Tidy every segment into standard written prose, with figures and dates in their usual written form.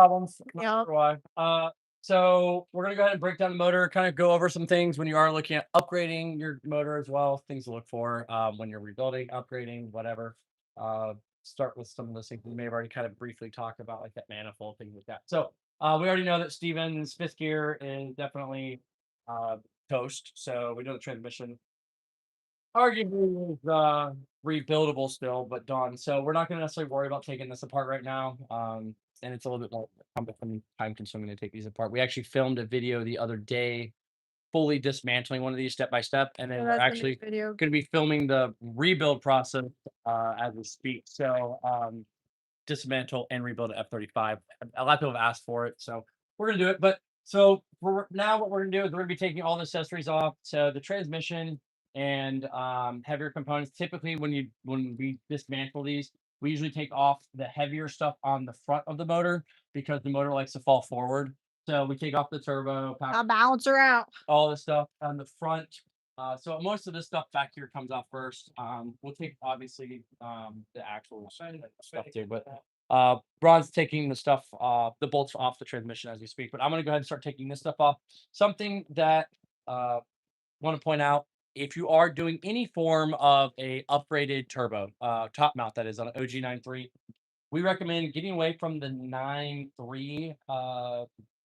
Problems. Not Yep. sure why. So we're gonna go ahead and break down the motor, kind of go over some things when you are looking at upgrading your motor as well, things to look for when you're rebuilding, upgrading, whatever. Uh, Start with some of those things we may have already kind of briefly talked about, like that manifold, things like that. So we already know that Steven's fifth gear is definitely uh, toast. So we know the transmission arguably is rebuildable still, but done. So we're not going to necessarily worry about taking this apart right now. And it's a little bit more time consuming to take these apart. We actually filmed a video the other day, fully dismantling one of these step by step, and then So we're that's a new actually video. going to be filming the rebuild process as we speak. So dismantle and rebuild an F-35. A lot of people have asked for it, so we're gonna do it. But so for now, what we're gonna do is we're gonna be taking all the accessories off. So the transmission and heavier components. Typically, when we dismantle these, we usually take off the heavier stuff on the front of the motor because the motor likes to fall forward. So we take off the turbo, I'll balance her out. all the stuff on the front. So most of this stuff back here comes off first. We'll take obviously the actual stuff too, but Ron's taking the stuff the bolts off the transmission as we speak. But I'm gonna go ahead and start taking this stuff off. Something that want to point out: if you are doing any form of a upgraded turbo, top mount that is on an OG 93, we recommend getting away from the 9.3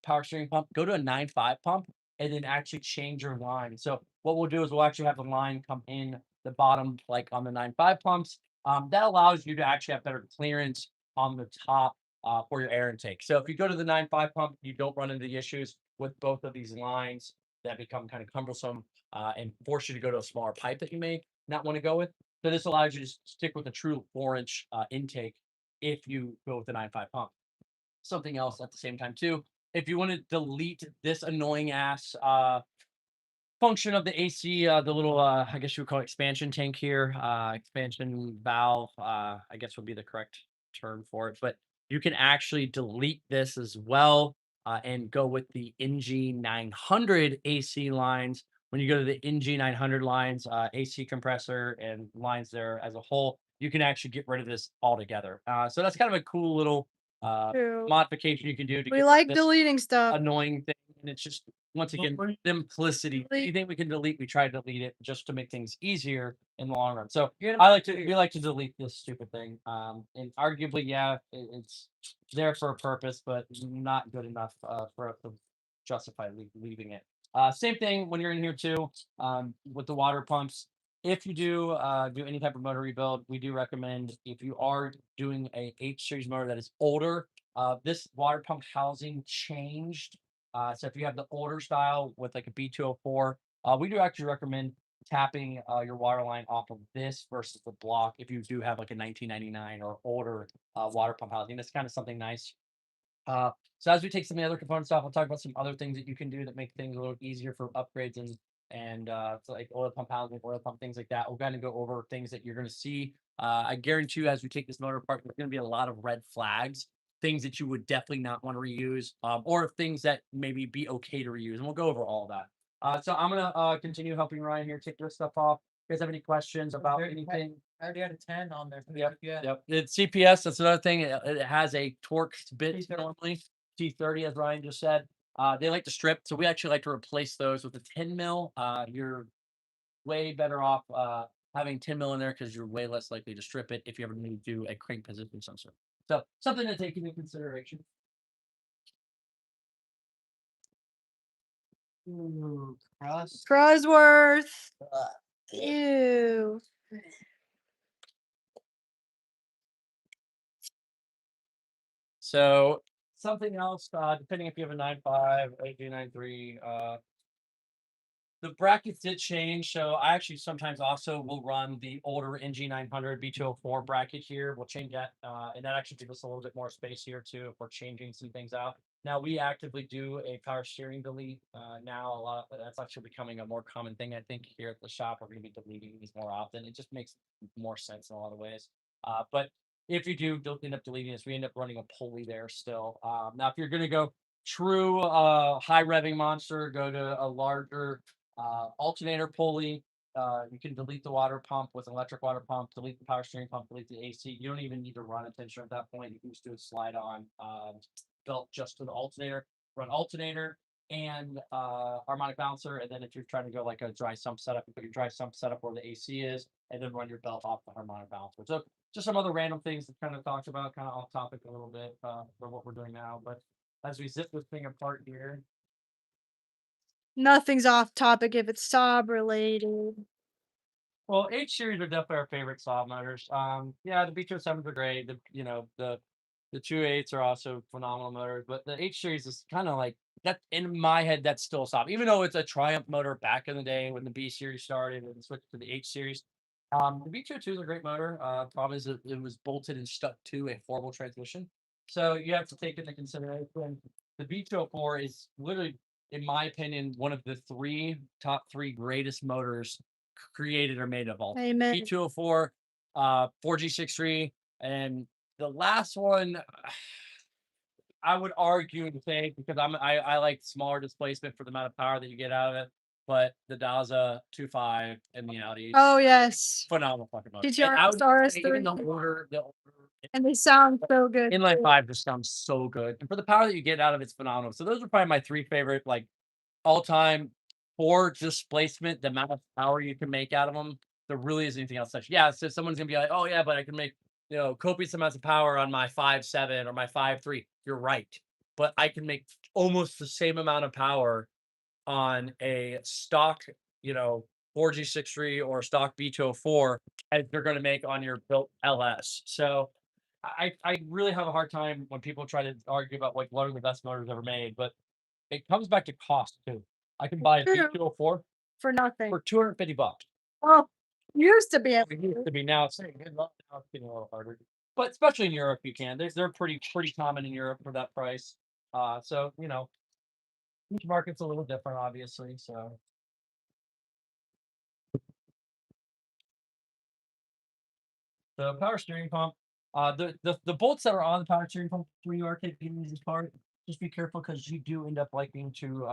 power steering pump, go to a 9.5 pump, and then actually change your line. So what we'll do is we'll actually have the line come in the bottom, like on the 9.5 pumps. That allows you to actually have better clearance on the top for your air intake. So if you go to the 9.5 pump, you don't run into the issues with both of these lines that become kind of cumbersome and force you to go to a smaller pipe that you may not want to go with. So this allows you to stick with a true 4-inch intake if you go with the 9.5 pump. Something else at the same time too, if you want to delete this annoying ass function of the AC, the little I guess you would call it expansion tank here, expansion valve, I guess would be the correct term for it. But you can actually delete this as well and go with the NG 900 AC lines. When you go to the NG 900 lines, AC compressor and lines there as a whole, you can actually get rid of this altogether. So that's kind of a cool little uh, True. modification you can do to We get like this deleting stuff. annoying thing. And it's just, once again, simplicity. Delete. Anything we can delete, we try to delete it just to make things easier in the long run. So we like to delete this stupid thing. And arguably, yeah, it's there for a purpose, but not good enough for us to justify leaving it. Same thing when you're in here too, with the water pumps. If you do any type of motor rebuild, we do recommend, if you are doing a H series motor that is older, this water pump housing changed. So if you have the older style with like a B204, we do actually recommend tapping your water line off of this versus the block if you do have like a 1999 or older water pump housing. That's kind of something nice. So as we take some of the other components off, we'll talk about some other things that you can do that make things a little easier for upgrades and so like oil pump housing, oil pump, things like that. We're going to go over things that you're going to see. I guarantee you, as we take this motor apart, there's going to be a lot of red flags, things that you would definitely not want to reuse, or things that maybe be okay to reuse. And we'll go over all of that. So I'm going to continue helping Ryan here take this stuff off. You guys have any questions about anything? I already had a 10 on there. Yep, yep. It's CPS. That's another thing. It has a torque bit normally. T30, as Ryan just said. They like to strip, so we actually like to replace those with a 10 mil. You're way better off having 10 mil in there because you're way less likely to strip it if you ever need to do a crank position sensor. So something to take into consideration. Ooh, crust. Crusworth. Uh, Ew. So something else, depending if you have a 9.5, AJ 9.3, the brackets did change, so I actually sometimes also will run the older NG900 B204 bracket here. We'll change that, and that actually gives us a little bit more space here too if we're changing some things out. Now we actively do a power steering delete. Now a lot that's actually becoming a more common thing. I think here at the shop we're going to be deleting these more often. It just makes more sense in a lot of ways. But if you do end up deleting this, we end up running a pulley there still. Now if you're going to go true high revving monster, go to a larger alternator pulley. You can delete the water pump with an electric water pump, delete the power steering pump, delete the AC. You don't even need to run a tensioner at that point. You can just do a slide on belt just to the alternator, run alternator and harmonic balancer. And then if you're trying to go like a dry sump setup, you put your dry sump setup where the AC is, and then run your belt off the harmonic balancer. So just some other random things that kind of talked about, kind of off topic a little bit for what we're doing now. But as we zip this thing apart here, Nothing's off topic if it's Saab related. well, H series are definitely our favorite Saab motors. Yeah, the B207s are great. The 2.8s are also phenomenal motors, but the H series is kind of like that in my head. That's still Saab, even though it's a Triumph motor back in the day when the B series started and switched to the H series. The B202 is a great motor. Problem is it was bolted and stuck to a horrible transmission, so you have to take into consideration the B204 is literally, in my opinion, one of the top three greatest motors created or made of all. Amen. B204, 4G63, and the last one, I would argue and say because I like smaller displacement for the amount of power that you get out of it. But the Daza 2.5 and the Audi, Oh yes. phenomenal fucking motor. And GTR I would say even RS3. And they sound so good. Inline too. 5 just sounds so good. And for the power that you get out of it, it's phenomenal. So those are probably my three favorite, like all-time for displacement, the amount of power you can make out of them. There really isn't anything else such. Yeah, so someone's gonna be like, oh yeah, but I can make copious amounts of power on my 5.7 or my 5.3. You're right. But I can make almost the same amount of power on a stock, 4G63 or stock B204 as they're going to make on your built LS. So I really have a hard time when people try to argue about like what are the best motors ever made, but it comes back to cost too. I can buy a True. B204 For nothing. for $250. Oh, used to be able It used to be, now it's good luck, now it's getting a little harder. But especially in Europe, you can. They're pretty common in Europe for that price. So each market's a little different, obviously. So the power steering pump, the bolts that are on the power steering pump when you are taking these apart, just be careful because you do end up liking to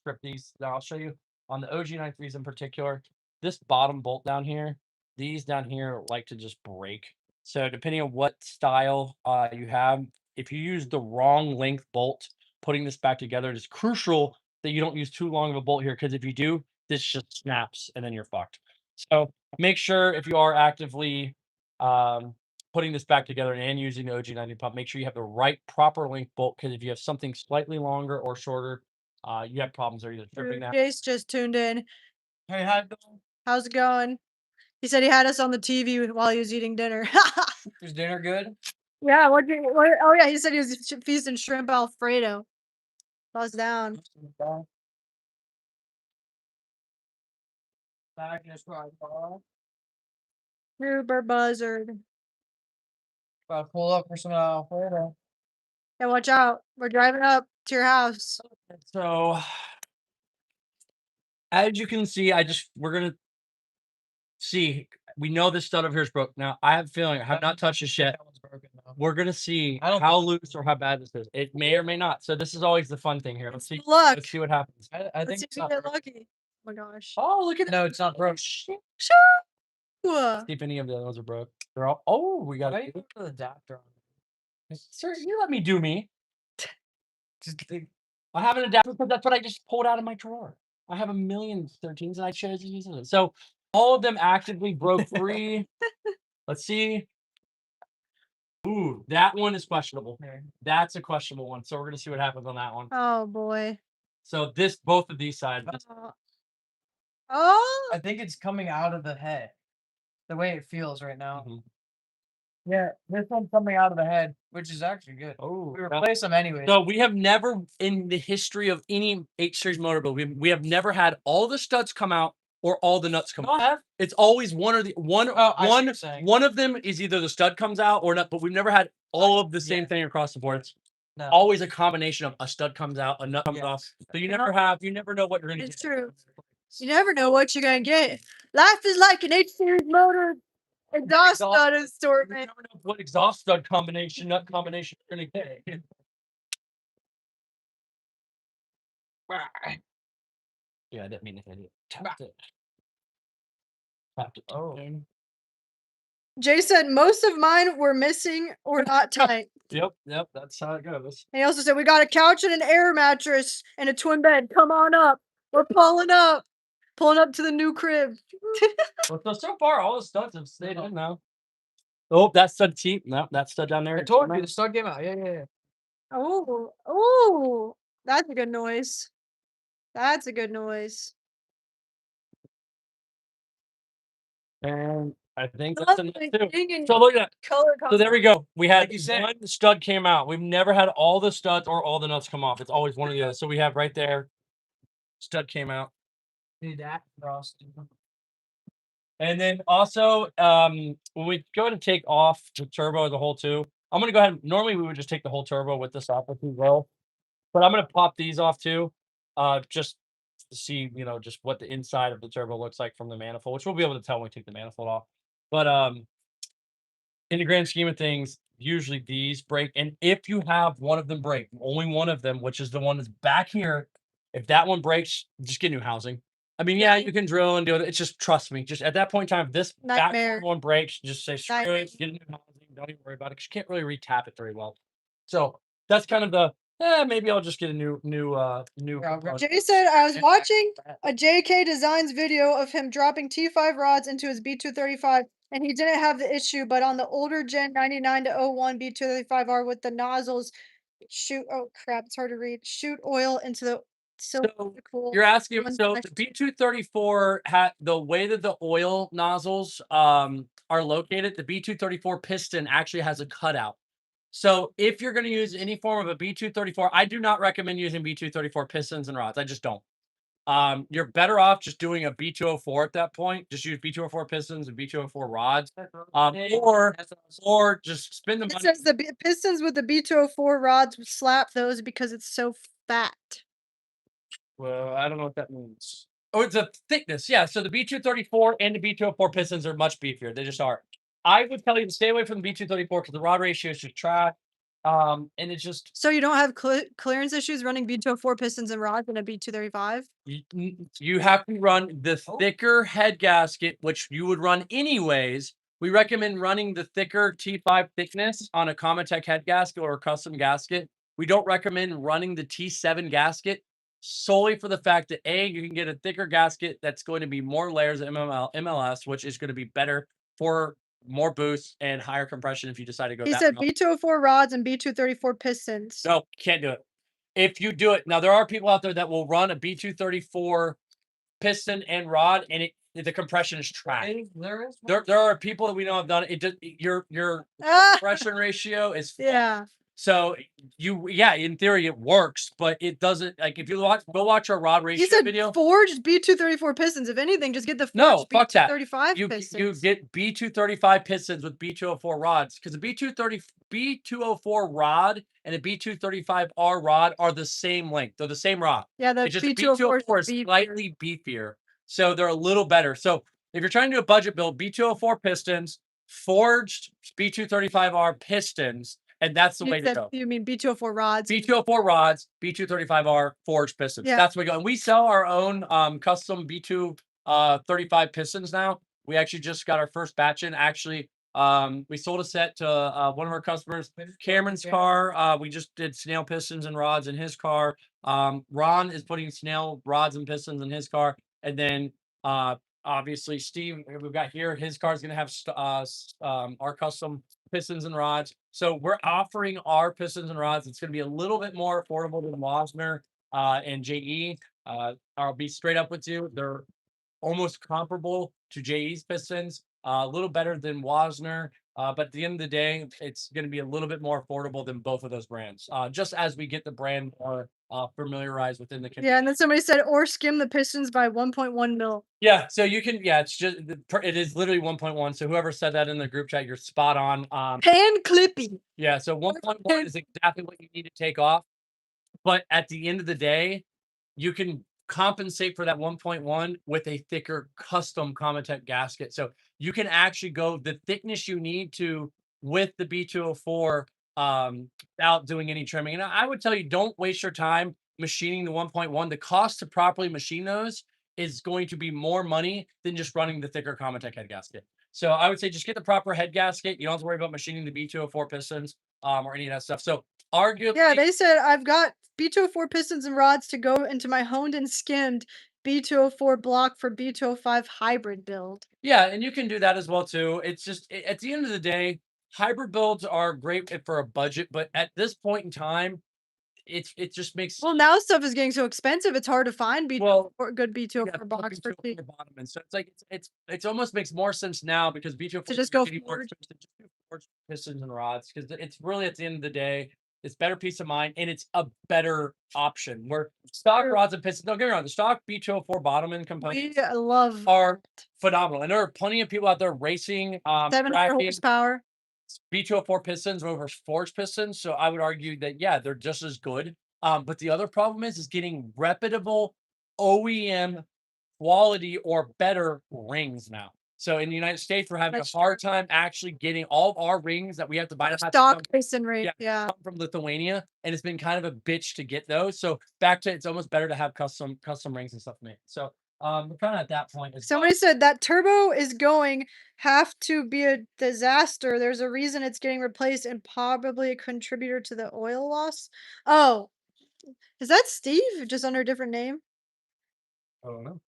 strip these. Now I'll show you on the OG93s in particular. This bottom bolt down here, these down here like to just break. So depending on what style you have, if you use the wrong length bolt, putting this back together, it is crucial that you don't use too long of a bolt here because if you do, this just snaps and then you're fucked. So make sure if you are actively putting this back together and using the OG90 pump, make sure you have the right proper length bolt because if you have something slightly longer or shorter, you have problems there either tripping that. Jace just tuned in. Hey, how's it going? How's it going? He said he had us on the TV while he was eating dinner. Is dinner good? Yeah, oh yeah, he said he was feasting shrimp Alfredo. Buzz down. Super buzzard. About to pull up for some Alfredo. Yeah, watch out. We're driving up to your house. So, as you can see, we're gonna see. We know this stud over here is broke. Now, I have a feeling I have not touched this yet. That one's broken though. We're gonna see I don't how think- loose or how bad this is. It may or may not. So this is always the fun thing here. Let's see. Look. Let's see what happens. I Let's think see it's if we not get broken. lucky. Oh my gosh. Oh, look at No, it's not broke. Shit. Shoo! See if any of the others are broke. They're all. Oh, we got Why it. you put the adapter on? Sir, you let me do me. Just think, I have an adapter because that's what I just pulled out of my drawer. I have a million 13s and I chose to use it. So all of them actively broke free. Let's see. Ooh, that one is questionable. That's a questionable one. So we're gonna see what happens on that one. Oh boy. So both of these sides. Oh. I think it's coming out of the head. The way it feels right now. Mhm. Yeah, this one's coming out of the head, which is actually good. Oh, We replace them anyway. so we have never in the history of any H series motorboat, we have never had all the studs come out or all the nuts come out. It's always one or the one. Oh, I see what one you're saying. one of them is either the stud comes out or not, but we've never had all of the same Yeah. thing across the board. It's No. always a combination of a stud comes out, a nut comes Yes. off. So you Uh-huh. never know what you're gonna It's get. true. You never know what you're gonna get. Life is like an H series motor exhaust stud You assortment. never know what exhaust stud combination, nut combination you're gonna get. Yeah, I didn't mean to hit it. Tapped it. Oh. Jay said most of mine were missing or not tight. Yep, that's how it goes. And he also said we got a couch and an air mattress and a twin bed. Come on up. We're pulling up to the new crib. Well, so far all the studs have stayed in now. Oh, that stud cheap. No, that stud down there. I told you the stud came out. Yeah. Oh, that's a good noise. That's a good noise. And I think Love that's enough the too. thing in So look at that. color So there we go. We had Like you said. one stud came out. We've never had all the studs or all the nuts come off. It's always one or the other. So we have right there, stud came out. Do that, Ross. And then also, when we go to take off the turbo as a whole too, I'm gonna go ahead. Normally we would just take the whole turbo with this off if we will, but I'm gonna pop these off too, just to see, just what the inside of the turbo looks like from the manifold, which we'll be able to tell when we take the manifold off. But in the grand scheme of things, usually these break, and if you have one of them break, only one of them, which is the one that's back here, if that one breaks, just get new housing. I mean, yeah, you can drill and do it. It's just trust me. Just at that point in time, if this back Nightmare. one breaks, just say screw Nightmare. it, get a new housing. Don't even worry about it because you can't really retap it very well. So that's kind of the maybe I'll just get a new component. Jay said I was watching a JK Designs video of him dropping T5 rods into his B235 and he didn't have the issue, but on the older Gen 99 to 01 B235R with the nozzles oh crap, it's hard to read. Shoot oil into the So cylindrical you're asking, one so the section. B234 had the way that the oil nozzles are located, the B234 piston actually has a cutout. So if you're going to use any form of a B234, I do not recommend using B234 pistons and rods. I just don't. You're better off just doing a B204 at that point. Just use B204 pistons and B204 rods. Or just spend the It money. says the pistons with the B204 rods would slap those because it's so fat. Well, I don't know what that means. Oh, it's a thickness. Yeah. So the B234 and the B204 pistons are much beefier. They just are. I would tell you to stay away from the B234 because the rod ratio is just trash. And it's just So you don't have clearance issues running B204 pistons and rods in a B235? you have to run the thicker head gasket, which you would run anyways. We recommend running the thicker T5 thickness on a Comatech head gasket or a custom gasket. We don't recommend running the T7 gasket solely for the fact that you can get a thicker gasket that's going to be more layers of MLS, which is going to be better for more boost and higher compression if you decide to go He that said route. B204 rods and B234 pistons. No, can't do it. If you do it now, there are people out there that will run a B234 piston and rod, and the compression is trash. There are people that we know have done it. Your Ah, compression ratio is yeah. so in theory it works, but it doesn't. Like if you go watch our rod He ratio said video. forged B234 pistons. If anything, just get the No, forged fuck that. B235 You pistons. get B235 pistons with B204 rods because the B204 rod and the B235R rod are the same length. They're the same rod. Yeah, the It's just the B204 B204 is is slightly beefier, so they're a little better. So if you're trying to do a budget build, B204 pistons, forged B235R pistons, and that's the way to go. You mean B204 rods? B204 rods, B235R forged pistons. Yeah. That's where we go. And we sell our own custom B235 pistons now. We actually just got our first batch in. Actually, we sold a set to one of our customers, Cameron's car. We just did snail pistons and rods in his car. Ron is putting snail rods and pistons in his car. And then obviously Steve, we've got here, his car is going to have our custom pistons and rods. So we're offering our pistons and rods. It's going to be a little bit more affordable than Wasner and JE. I'll be straight up with you. They're almost comparable to JE's pistons, a little better than Wasner. But at the end of the day, it's going to be a little bit more affordable than both of those brands, just as we get the brand more familiarized within the community. Yeah, and then somebody said, or skim the pistons by 1.1 mil. Yeah, so you can, it's just, it is literally 1.1. So whoever said that in the group chat, you're spot on. Pan clippy. Yeah, so 1.1 is exactly what you need to take off. But at the end of the day, you can compensate for that 1.1 with a thicker custom Comatech gasket. So you can actually go the thickness you need to with the B204 without doing any trimming. And I would tell you, don't waste your time machining the 1.1. The cost to properly machine those is going to be more money than just running the thicker Comatech head gasket. So I would say just get the proper head gasket. You don't have to worry about machining the B204 pistons or any of that stuff. So arguably, Yeah, they said I've got B204 pistons and rods to go into my honed and skimmed B204 block for B205 hybrid build. yeah, and you can do that as well too. It's just at the end of the day, hybrid builds are great for a budget, but at this point in time, it just makes Well, now stuff is getting so expensive, it's hard to find well, good yeah, B204 box for cheap. B204 bottom, and so it's like it's almost makes more sense now because B204 To is just go getting more forward. expensive. Just do forged pistons and rods because it's really at the end of the day, it's better peace of mind and it's a better option. Where stock True. rods and pistons, don't get me wrong, the stock B204 bottom end components We love are phenomenal, and there are plenty of people out there racing, 700 tracking horsepower. B204 pistons over forged pistons. So I would argue that yeah, they're just as good. But the other problem is getting reputable OEM quality or better rings now. So in the United States, we're having That's a hard time actually getting all of our rings that we have to buy. Stock piston rate. Yeah. Come from Lithuania, and it's been kind of a bitch to get those. So back to it's almost better to have custom rings and stuff made. So we're kind of at that point as well. Somebody said that turbo is going have to be a disaster. There's a reason it's getting replaced and probably a contributor to the oil loss. Oh, is that Steve? Just under a different name? I don't know.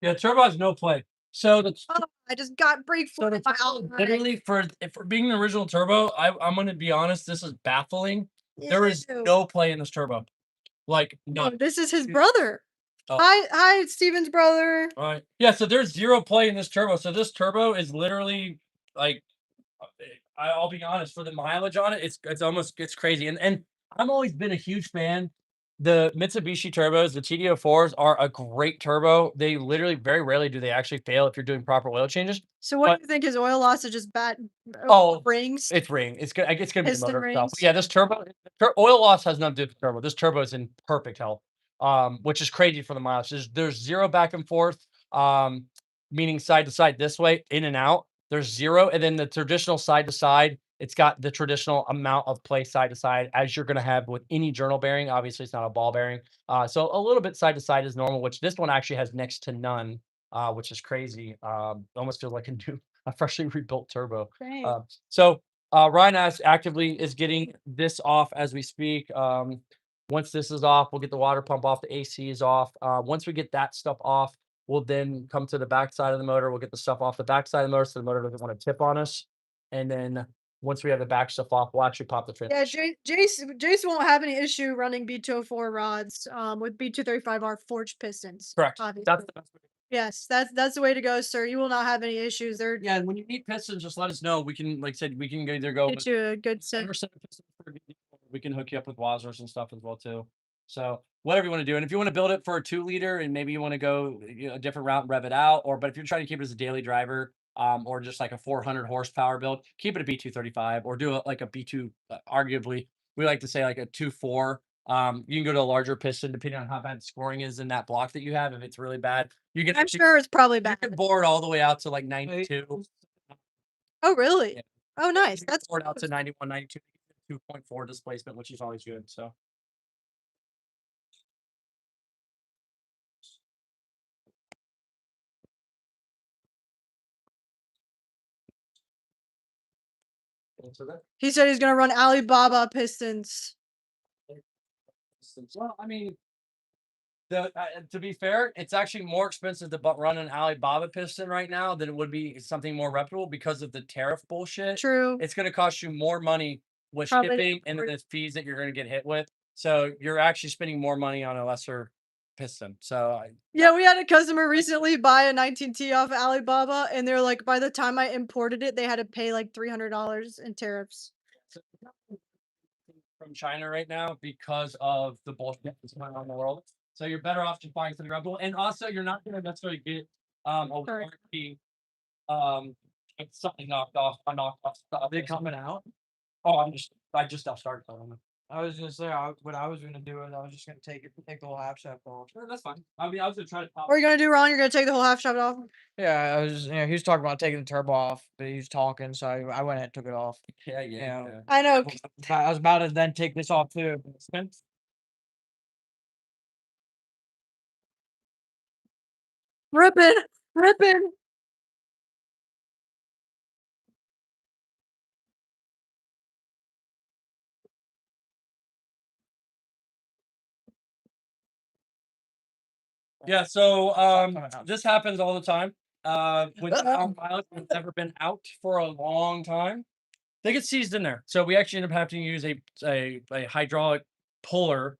Yeah, turbo has no play. So the Oh, I just got brake So fluid the in my turbo, eye. literally for being the original turbo, I'm gonna be honest, this is baffling. There is Ew. no play in this turbo. Like No, none. this is his brother. Oh, Hi, Steven's brother. all right. Yeah, so there's zero play in this turbo. So this turbo is literally like I'll be honest, for the mileage on it, it's almost it's crazy. And I've always been a huge fan. The Mitsubishi turbos, the TD04s are a great turbo. They literally very rarely do they actually fail if you're doing proper oil changes. So what But do you think his oil loss is just bad oh, rings? it's ring. It's gonna be the Piston motor itself. rings? Yeah, this turbo, oil loss has nothing to do with the turbo. This turbo is in perfect health, which is crazy for the mileage. There's zero back and forth, meaning side to side this way, in and out. There's zero, and then the traditional side to side. It's got the traditional amount of play side to side as you're gonna have with any journal bearing. Obviously, it's not a ball bearing, so a little bit side to side is normal. Which this one actually has next to none, which is crazy. Almost feels like a freshly rebuilt turbo. Dang. So Ryan actively is getting this off as we speak. Once this is off, we'll get the water pump off. The AC is off. Once we get that stuff off, we'll then come to the back side of the motor. We'll get the stuff off the back side of the motor so the motor doesn't want to tip on us. And then once we have the back stuff off, we'll actually pop the Yeah, transmission. Jace won't have any issue running B204 rods with B235R forged pistons. Correct. Obviously. That's the best way. Yes, that's the way to go, sir. You will not have any issues. They're Yeah, and when you need pistons, just let us know. We can, like I said, we can either go get with you a good set. 100% pistons for a good deal, or we can hook you up with Wazers and stuff as well too. So whatever you want to do, and if you want to build it for a 2 liter, and maybe you want to go a different route and rev it out, or but if you're trying to keep it as a daily driver, or just like a 400 horsepower build, keep it a B235, or do it like a B2. Arguably, we like to say like a 2.4. You can go to a larger piston depending on how bad scoring is in that block that you have. If it's really bad, you can I'm actually sure it's probably you bad. can bore it all the way out to like 92. Oh, really? Yeah. Oh, nice. You can That's bore it out to 91, 92, 2.4 displacement, which is always good. So. So that he said he's gonna run Alibaba pistons. well, I mean, to be fair, it's actually more expensive to run an Alibaba piston right now than it would be something more reputable because of the tariff bullshit. True. It's going to cost you more money with Probably shipping and the fees that you're going to get hit with. So you're actually spending more money on a lesser piston. So Yeah, we had a customer recently buy a 19T off Alibaba, and they're like, by the time I imported it, they had to pay like $300 in tariffs. so from China right now because of the bullshit that's going on in the world. So you're better off just buying something reputable, and also you're not going to necessarily get a Correct. warranty. Like something knocked off. I knocked off stuff. Are they coming out? Oh, I just now started telling them. I was gonna say what I was gonna do is I was just gonna take the whole half shaft off. Sure, that's fine. I mean, I was gonna try to pop. What are you gonna do, Ron? You're gonna take the whole half shaft off? Yeah, I was he was talking about taking the turbo off, but he was talking, so I went ahead and took it off. Yeah, Yeah. I know. I was about to then take this off too. Ripping, ripping. Yeah, so coming out. this happens all the time. When our mileage has never been out for a long time, they get seized in there. So we actually end up having to use a hydraulic puller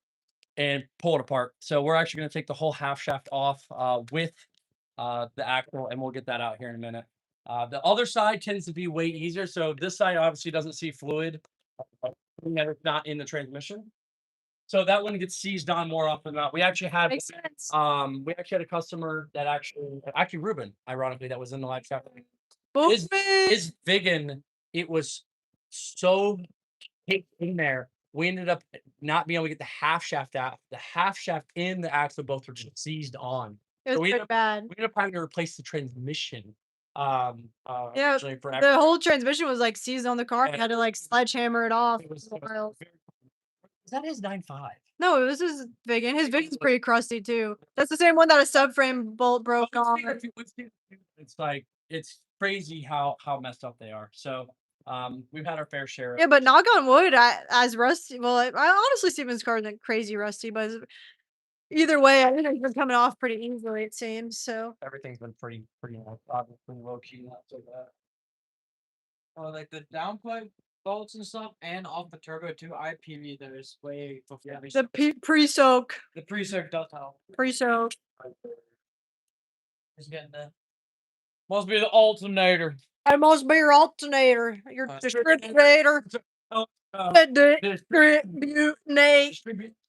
and pull it apart. So we're actually going to take the whole half shaft off with the axle, and we'll get that out here in a minute. The other side tends to be way easier. So this side obviously doesn't see fluid that it's not in the transmission. So that one gets seized on more often than not. We actually had Makes sense. a customer that actually Ruben, ironically, that was in the live chat. Both His Viggen, it was so hit in there. We ended up not being able to get the half shaft out. The half shaft and the axle both were just seized on. It was we pretty bad. ended up having to replace the transmission. Yeah, Actually for the whole transmission was like seized on the car. Yeah. We had to like sledgehammer it off. it was Wild. is that his 9.5? No, this is Viggen. His Viggen's pretty crusty too. That's the same one that a subframe bolt broke on. It's like it's crazy how messed up they are. So we've had our fair share. Yeah, but knock on wood, as rusty. Well, I honestly see his car isn't crazy rusty, but either way, I think it's been coming off pretty easily. It seems so. Everything's been pretty pretty low key, not so bad. Like the downpipe bolts and stuff, and off the turbo too. IPV those way before The pre-soak, the pre-soak does help. pre-soak. Just getting the must be the alternator. I must be your alternator, your distributor, Oh,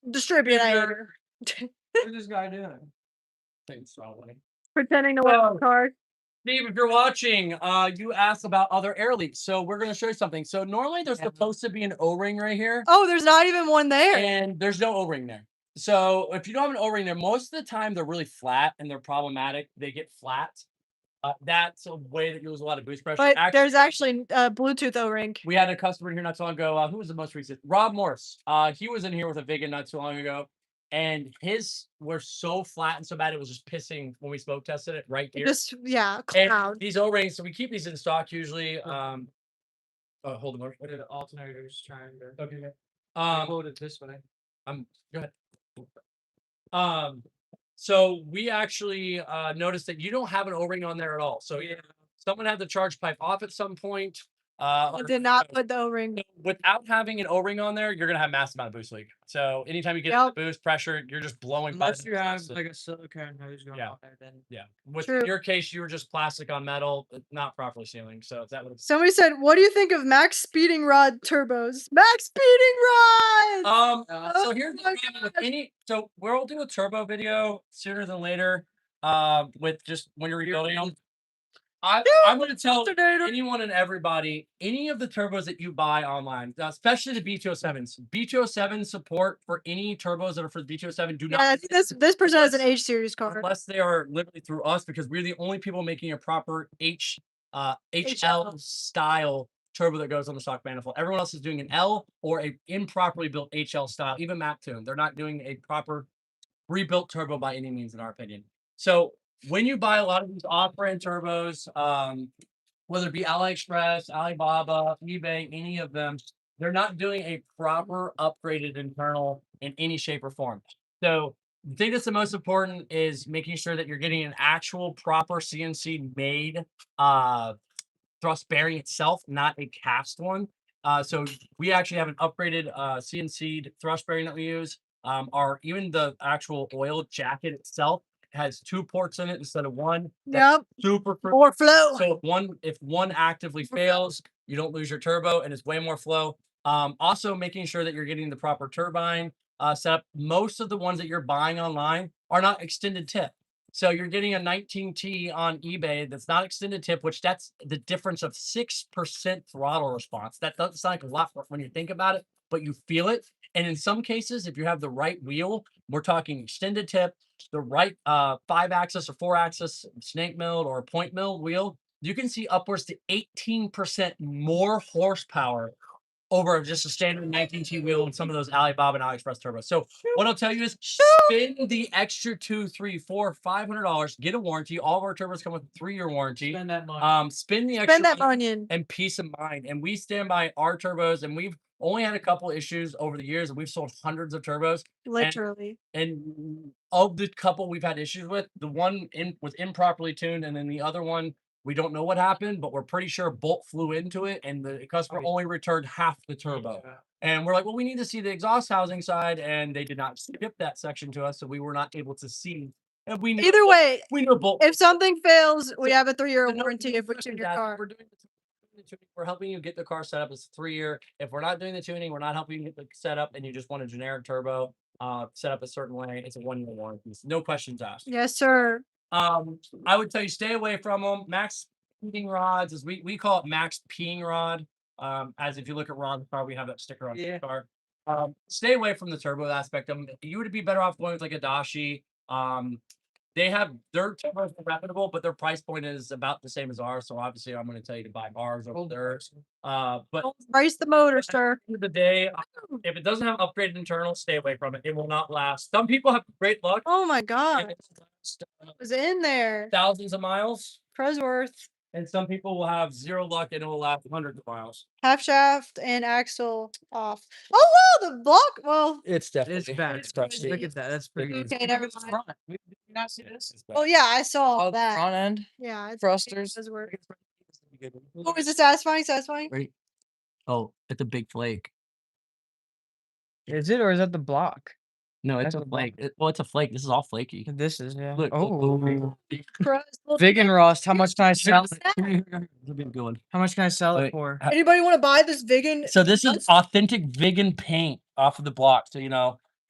distributor. What's this guy doing? Pretending to work the car. Steve, if you're watching, you asked about other air leaks, so we're going to show you something. So normally there's supposed to be an O-ring right here, Oh, there's not even one there. and there's no O-ring there. So if you don't have an O-ring there, most of the time they're really flat and they're problematic. They get flat. That's a way that you lose a lot of boost pressure. But there's actually a Bluetooth O-ring. We had a customer in here not so long ago. Who was the most recent? Rob Morris. He was in here with a Viggen not too long ago, and his were so flat and so bad it was just pissing when we smoke tested it right here. Just And cloud. these O-rings, so we keep these in stock usually. Hold on. What are the alternators trying to? Okay. Hold it this way. Go ahead. So we actually noticed that you don't have an O-ring on there at all. So someone had the charge pipe off at some point. I did not put the O-ring. Without having an O-ring on there, you're gonna have massive amount of boost leak. So anytime you get the boost pressure, you're just blowing. Unless you have like a silicone hose going on there, then With True. your case, you were just plastic on metal, not properly sealing. So that would. Somebody said, "What do you think of max speeding rod turbos?" Max speeding rods. So here's the thing with any. So we'll do a turbo video sooner than later. With just when you're rebuilding them. I'm going to tell anyone and everybody, any of the turbos that you buy online, especially the B207s, B207 support for any turbos that are for the B207 do not. Yeah, I think this person has an H series car. Unless they are literally through us, because we're the only people making a proper HL style turbo that goes on the stock manifold. Everyone else is doing an L or a improperly built HL style, even Maptune. They're not doing a proper rebuilt turbo by any means, in our opinion. So when you buy a lot of these off-brand turbos, whether it be AliExpress, Alibaba, eBay, any of them, they're not doing a proper upgraded internal in any shape or form. So the thing that's the most important is making sure that you're getting an actual proper CNC made thrust bearing itself, not a cast one. So we actually have an upgraded CNC'd thrust bearing that we use. Even the actual oil jacket itself has 2 ports in it instead of 1. Yep. Super More flow. So if one actively fails, you don't lose your turbo, and it's way more flow. Also making sure that you're getting the proper turbine set up. Most of the ones that you're buying online are not extended tip. So you're getting a 19T on eBay that's not extended tip, which that's the difference of 6% throttle response. That doesn't sound like a lot when you think about it, but you feel it. And in some cases, if you have the right wheel, we're talking extended tip, the right 5-axis or 4-axis snake milled or point milled wheel, you can see upwards to 18% more horsepower over just a standard 19T wheel and some of those Alibaba and AliExpress turbos. So what I'll tell you is spend the extra $200, $300, $400, $500, get a warranty. All of our turbos come with a 3-year warranty. Spend that money. Spend the extra Spend that money. and peace of mind. And we stand by our turbos, and we've only had a couple issues over the years, and we've sold hundreds of turbos. Literally. And of the couple we've had issues with, the one was improperly tuned, and then the other one we don't know what happened, but we're pretty sure a bolt flew into it, and the customer only returned half the turbo. Yeah. And we're like, well, we need to see the exhaust housing side, and they did not skip that section to us, so we were not able to see. And we knew Either way, we knew a bolt. if something fails, we So- have a 3-year so no, warranty if we doing tune your that, car. We're doing the tuning. We're helping you get the car set up. It's 3-year. If we're not doing the tuning, we're not helping you get the setup, and you just want a generic turbo set up a certain way. It's a 1-year warranty. No questions asked. Yes, sir. I would tell you stay away from them. Max peeing rods, as we call it, max peeing rod. As if you look at Ron's car, we have that sticker on Yeah. the car. Stay away from the turbo aspect of them. You would be better off going with like a Dashi. They have their turbos are reputable, but their price point is about the same as ours. So obviously, I'm going to tell you to buy ours over theirs. But Don't race the motor, sir. at the end of the day, if it doesn't have upgraded internal, stay away from it. It will not last. Some people have great luck. Oh my and god. it's lasts, Was in there. thousands of miles, Presworth. and some people will have zero luck and it will last hundreds of miles. Half shaft and axle off. Oh wow, the block. Well, It's definitely It's bad. It's crazy. Look at that. That's pretty. Okay, Look at never this mind. front. Did you not see this? oh yeah, I saw Oh, the that. front end Yeah, it's thrusters. Presworth. Oh, is it satisfying? Satisfying? Ready? Oh, it's a big flake. Is it or is that the block? No, it's That's a a block. flake. Well, it's a flake. This is all flaky. This is yeah. Look, Oh, Well, Viggen rust. How much can I sell? What's that? It'll be a good one. How much can I sell it Wait, for? Anybody want to buy this Viggen? So this is That's- authentic Viggen paint off of the block. So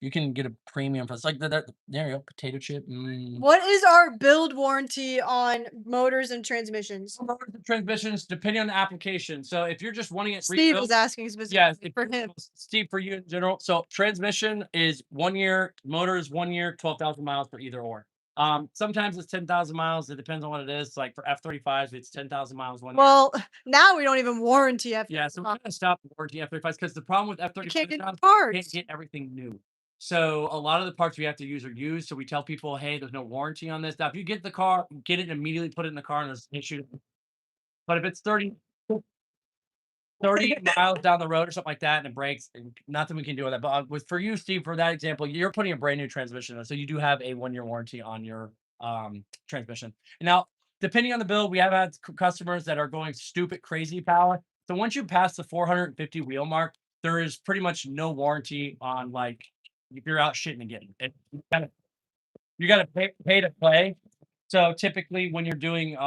you can get a premium for it's like there you go, potato chip. What is our build warranty on motors and transmissions? Motors and transmissions, depending on the application. So if you're just wanting it Steve rebuilt, was asking specifically yeah, for him. Steve, for you in general. So transmission is 1 year, motor is 1 year, 12,000 miles for either or. Sometimes it's 10,000 miles. It depends on what it is. Like for F-35s, it's 10,000 miles 1 year. Well, now we don't even warranty F. Yeah, so we're gonna stop warranty F-35s because the problem with You F-35s can't get now is you parts. can't get everything new. So a lot of the parts we have to use are used. So we tell people, hey, there's no warranty on this. Now, if you get the car, get it immediately, put it in the car, and there's an issue. But if it's 30 miles down the road or something like that, and it breaks, nothing we can do with that. But for you, Steve, for that example, you're putting a brand new transmission in, so you do have a 1 year warranty on your transmission. Now, depending on the build, we have had customers that are going stupid crazy power. So once you pass the 450 wheel mark, there is pretty much no warranty on like if you're out shitting again. You gotta pay to play. So typically when you're doing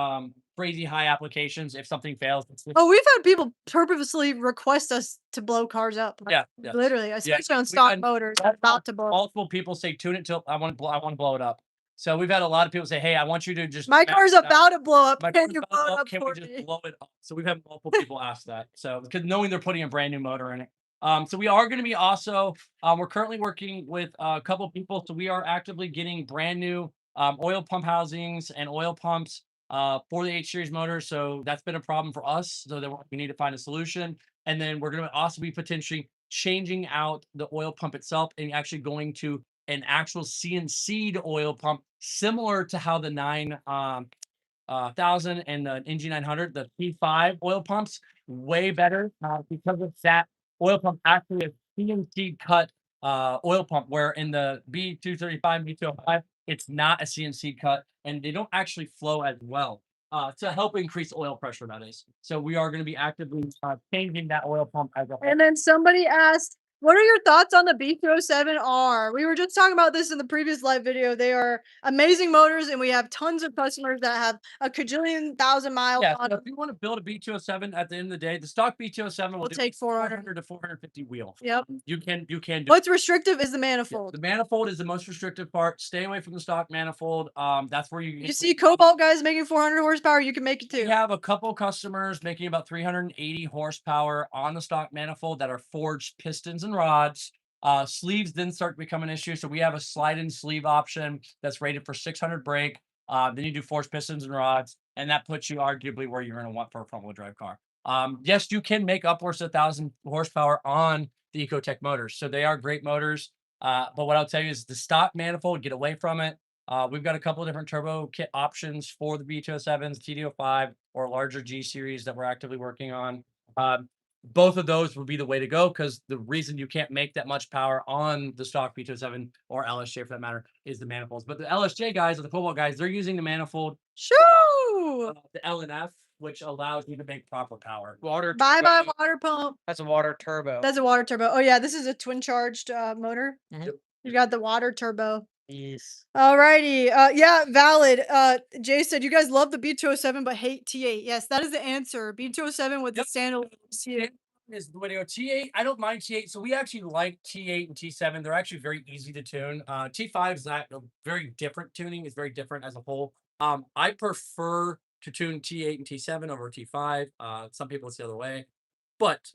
crazy high applications, if something fails, Oh, we've had people purposely request us to blow cars up. Like, yeah. literally, especially on we stock had motors, multiple- about to blow. multiple people say tune it till I want to blow it up. So we've had a lot of people say, hey, I want you to just My max car's it out. about to blow up. My Can car's you about to blow it blow up, up can for we just me? blow it up? So we've had multiple people ask that. So because knowing they're putting a brand new motor in it. So we are going to be also we're currently working with a couple people. So we are actively getting brand new oil pump housings and oil pumps for the H series motor. So that's been a problem for us. So that we need to find a solution. And then we're going to also be potentially changing out the oil pump itself and actually going to an actual CNC'd oil pump, similar to how the 9000 and the NG900, the P5 oil pumps, way better because of that oil pump actually a CNC cut oil pump, where in the B235, B205, it's not a CNC cut, and they don't actually flow as well. To help increase oil pressure, that is. So we are going to be actively changing that oil pump as a whole. And then somebody asked, what are your thoughts on the B207R? We were just talking about this in the previous live video. They are amazing motors, and we have tons of customers that have a cajillion thousand miles Yeah, on so them. if you want to build a B207 at the end of the day, the stock B207 will We'll do take 400. 400 to 450 wheel. Yep. You can do What's restrictive is the Yeah, manifold. the manifold is the most restrictive part. Stay away from the stock manifold. That's where You see Cobalt guys making 400 horsepower, you can make it We too. have a couple customers making about 380 horsepower on the stock manifold that are forged pistons and rods. Sleeves then start to become an issue. So we have a slide-in sleeve option that's rated for 600 brake. Then you do forged pistons and rods, and that puts you arguably where you're going to want for a front-wheel drive car. Yes, you can make upwards of 1,000 horsepower on the Ecotech motors. So they are great motors. But what I'll tell you is the stock manifold, get away from it. We've got a couple of different turbo kit options for the B207s, TD05, or larger G series that we're actively working on. both of those would be the way to go because the reason you can't make that much power on the stock B207 or LSJ for that matter is the manifolds. But the LSJ guys or the Cobalt guys, they're using the manifold, Shoo! the L and F, which allows you to make proper power. Water. Bye turbo. bye water pump. That's a water turbo. That's a water turbo. Oh yeah, this is a twin charged motor. Mhm. Yep. You got the water turbo. Yes. Alrighty. Yeah, valid. Jay said you guys love the B207 but hate T8. Yes, that is the answer. B207 with Yep. the standalone. Is the way to go. T8, I don't mind T8. So we actually like T8 and T7. They're actually very easy to tune. T5 is that very different tuning. It's very different as a whole. I prefer to tune T8 and T7 over T5. Some people it's the other way. But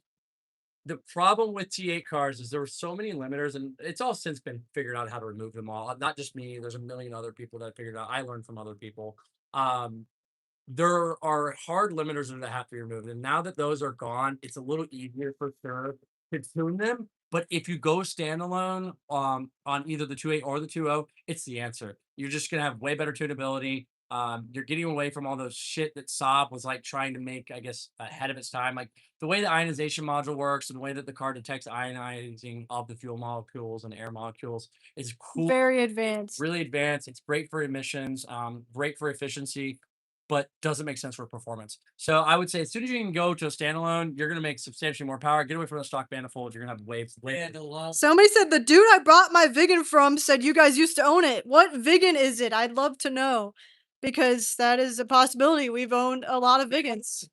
the problem with T8 cars is there were so many limiters, and it's all since been figured out how to remove them all. Not just me. There's a million other people that figured out. I learned from other people. There are hard limiters that have to be removed. And now that those are gone, it's a little easier for sure to tune them. But if you go standalone on either the 2.8 or the 2.0, it's the answer. You're just gonna have way better tunability. You're getting away from all those shit that Saab was like trying to make, I guess, ahead of its time. Like the way the ionization module works and the way that the car detects ionizing of the fuel molecules and air molecules is cool. Very advanced. Really advanced. It's great for emissions, great for efficiency, but doesn't make sense for performance. So I would say as soon as you can go to a standalone, you're gonna make substantially more power. Get away from the stock manifold. You're gonna have waves. Somebody said the dude I bought my Viggen from said you guys used to own it. What Viggen is it? I'd love to know. Because that is a possibility. We've owned a lot of Viggens.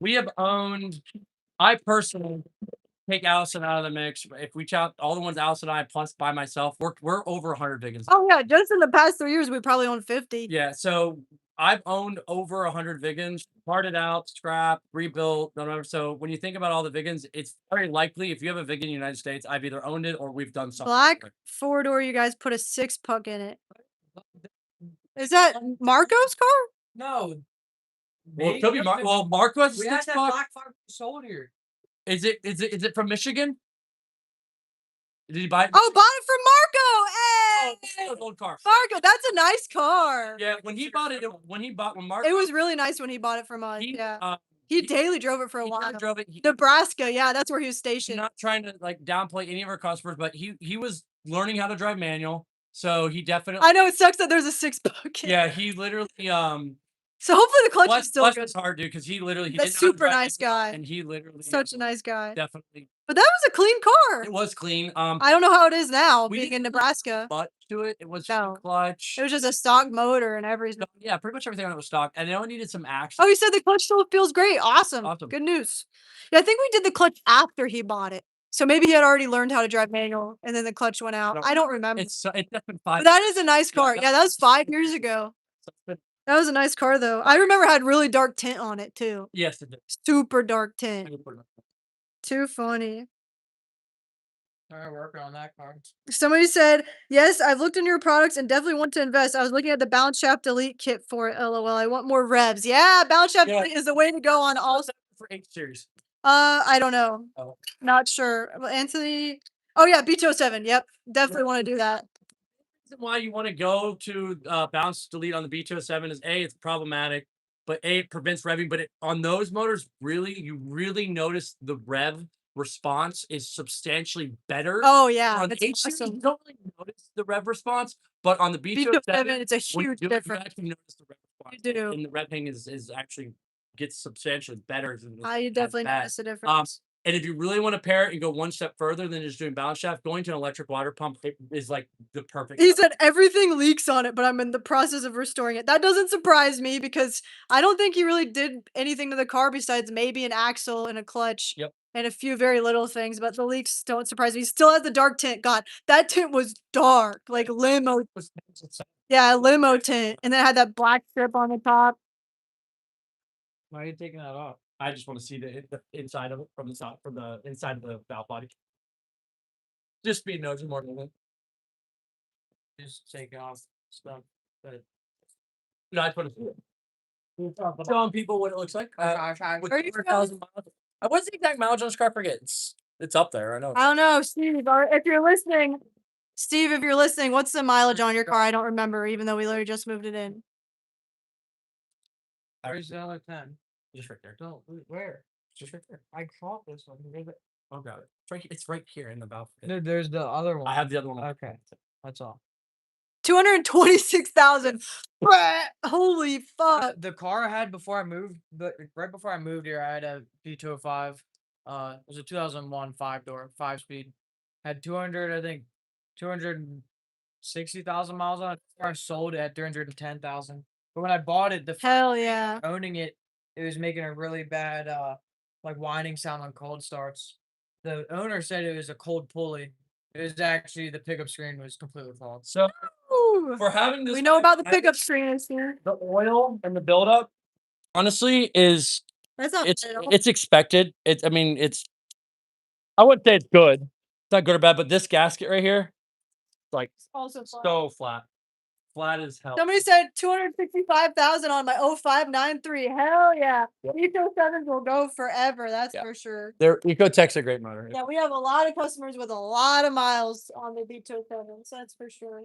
We have owned. I personally take Allison out of the mix. If we count all the ones Allison and I plus by myself, we're over 100 Viggens. Oh yeah, just in the past 3 years we probably owned 50. Yeah, so I've owned over 100 Viggens, parted out, scrapped, rebuilt, whatever. So when you think about all the Viggens, it's very likely if you have a Viggen in the United States, I've either owned it or we've done something. Black with it. 4-door, you guys put a 6-puck in it. Is that Marco's car? No. Well, it could be well, Marco has a We had six that buck. black farm sold here. Is it from Michigan? Did he buy it? Oh, bought it from Marco. It's Hey, an old car. Marco, that's a nice car. Yeah, when Marco, It was really nice when he bought it from us. he, Yeah, he daily drove it for a he while. drove it. Nebraska, yeah, that's where he was He's stationed. not trying to like downplay any of our customers, but he was learning how to drive manual, so he definitely. I know it sucks that there's a 6-puck. Yeah, he literally So hopefully the clutch is still Bless good. his heart, dude, because he literally he That's didn't know how to super drive nice manual, guy. and he literally Such a nice guy. definitely. But that was a clean car. It was clean. I don't know how it is now, we being didn't in really Nebraska. much to it. It was No. clutch. It was just a stock motor and everything. Yeah, pretty much everything on it was stock, and it only needed some action. Oh, he said the clutch still feels great. Awesome. Awesome. Good news. Yeah, I think we did the clutch after he bought it. So maybe he had already learned how to drive manual and then the clutch went out. No, I don't remember. It's been But 5. that is a nice car. that Yeah, that was 5 years ago. That was a nice car though. I remember it had really dark tint on it too. Yes, it did. Super dark tint. I will put it up. Too funny. Started working on that car. Somebody said, yes, I've looked into your products and definitely want to invest. I was looking at the balance shaft delete kit for it. LOL. I want more revs. Yeah, balance shaft Yeah. delete is the way to go on all. For H series. I don't know. Oh. Not sure. Well, Anthony. Oh yeah, B207. Yep. Definitely want to do that. The reason why you want to go to bounce delete on the B207 is A, it's problematic, but A, it prevents revving. But on those motors, you really notice the rev response is substantially better. Oh yeah, On the H it's series, awesome. you don't really notice the rev response, but on the B207, B207, it's a when you huge do it, you difference. actually notice the rev response. You do. And the revving is actually gets substantially better. Than You as definitely bad. notice the difference. And if you really want to pair it and go one step further than just doing balance shaft, going to an electric water pump is like the perfect. He said everything leaks on it, but I'm in the process of restoring it. That doesn't surprise me because I don't think he really did anything to the car besides maybe an axle and a clutch. Yep. And a few very little things, but the leaks don't surprise me. He still has the dark tint. God, that tint was dark, like limo. Yeah, limo tint. And then it had that black strip on the top. Why are you taking that off? I just want to see the inside of it from the inside of the valve body. Just speed notes more than that. Just take off stuff. But No, I just want to see it. Showing people what it looks like. With Are you 4,000 miles. What's the exact mileage on this car? I forget. It's up there. I know. I don't know, Steve. If you're listening, Steve, if you're listening, what's the mileage on your car? I don't remember, even though we literally just moved it in. where's the other 10? Just right there. No, where? Just right there. I caught this one. Oh, got it. It's right here in the valve. There's the other one. I have the other one. Okay. That's all. 226,000. Holy fuck. The car I had before I moved, but right before I moved here, I had a B205. It was a 2001 5-door, 5-speed. Had 200, I think, 260,000 miles on it. Before I sold it at 310,000. But when I bought it, the Hell yeah. owning it, it was making a really bad, like whining sound on cold starts. The owner said it was a cold pulley. It was actually the pickup screen was completely false. So Ooh. for having this, We know about the pickup screens here. the oil and the buildup, honestly, is That's not it's bad at all. it's expected. I mean, I wouldn't say it's good. It's not good or bad, but this gasket right here, like Also flat. so flat. Flat as hell. Somebody said 265,000 on my 0593. Hell yeah. Yep. Eco7s will go forever. That's Yeah. for sure. Their Ecotech's a great motor. Yeah, we have a lot of customers with a lot of miles on the B207s. That's for sure.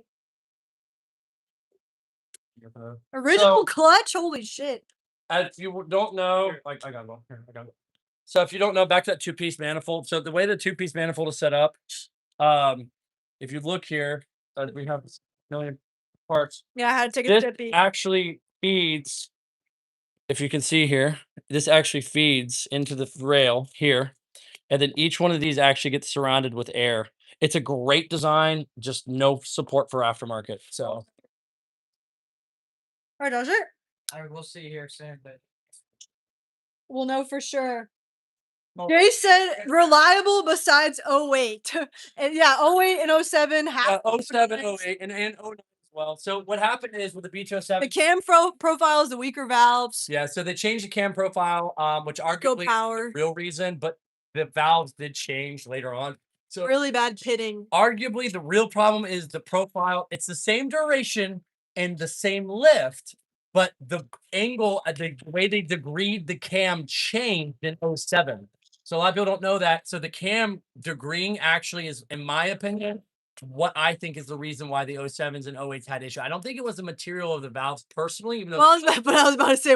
Original clutch? Holy shit. If you don't know, like I got one. Here, I got it. So if you don't know, back to that two-piece manifold. So the way the two-piece manifold is set up, if you look here, we have a million parts. Yeah, I had to take a This sippy. actually feeds, if you can see here, this actually feeds into the rail here. And then each one of these actually gets surrounded with air. It's a great design, just no support for aftermarket. So Or does it? We'll see here soon, but We'll know for sure. Well, Jay said reliable besides 08. And yeah, 08 and 07 have 07, 08, and 09 as well. So what happened is with the the B207, cam profile is the weaker valves. yeah, so they changed the cam profile, which arguably is the power. real reason, but the valves did change later on. So Really bad pitting. arguably the real problem is the profile. It's the same duration and the same lift, but the angle, the way they degreed the cam changed in 07. So a lot of people don't know that. So the cam degreeing actually is, in my opinion, what I think is the reason why the 07s and 08s had issue. I don't think it was the material of the valves personally, even though Well, but I was about to say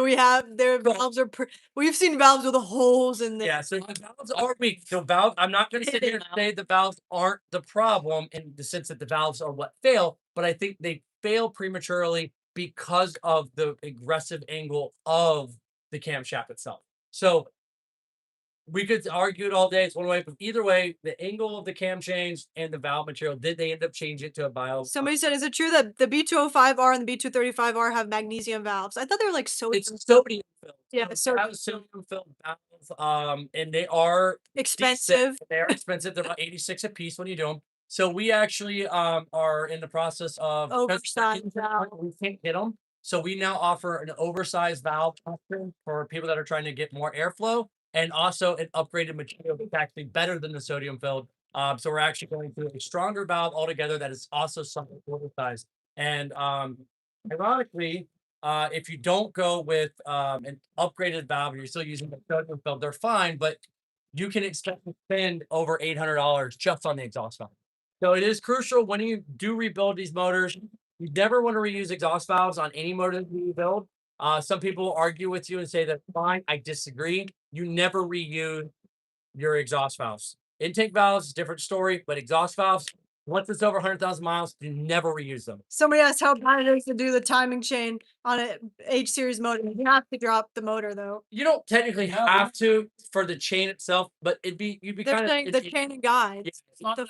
their valves are. We've seen valves with holes in them. yeah, so the valves are weak. The valve, I'm not going to sit here and say the valves aren't the problem in the sense that the valves are what fail, but I think they fail prematurely because of the aggressive angle of the camshaft itself. So we could argue it all day. It's one way, but either way, the angle of the cam changed and the valve material. Did they end up changing it to a bio? Somebody said, "Is it true that the B205R and the B235R have magnesium valves?" I thought they were like sodium. It's sodium filled. Yeah, so sodium. sodium filled valves. And they are Expensive. decent. They are expensive. They're about 86 a piece when you do them. So we actually are in the process of Oversized valve. we can't hit them. So we now offer an oversized valve option for people that are trying to get more airflow and also an upgraded material that's actually better than the sodium filled. So we're actually going to a stronger valve altogether that is also somewhat oversized. And ironically, if you don't go with an upgraded valve, you're still using the sodium filled, they're fine, but you can expect to spend over $800 just on the exhaust valve. So it is crucial when you do rebuild these motors. You never want to reuse exhaust valves on any motor that you build. Some people argue with you and say that's fine. I disagree. You never reuse your exhaust valves. Intake valves is a different story, but exhaust valves, once it's over 100,000 miles, you never reuse them. Somebody asked how bad it is to do the timing chain on a H series motor. You have to drop the motor though. You don't technically have to for the chain itself, but you'd be They're kind saying of the chain and guides. it's not The-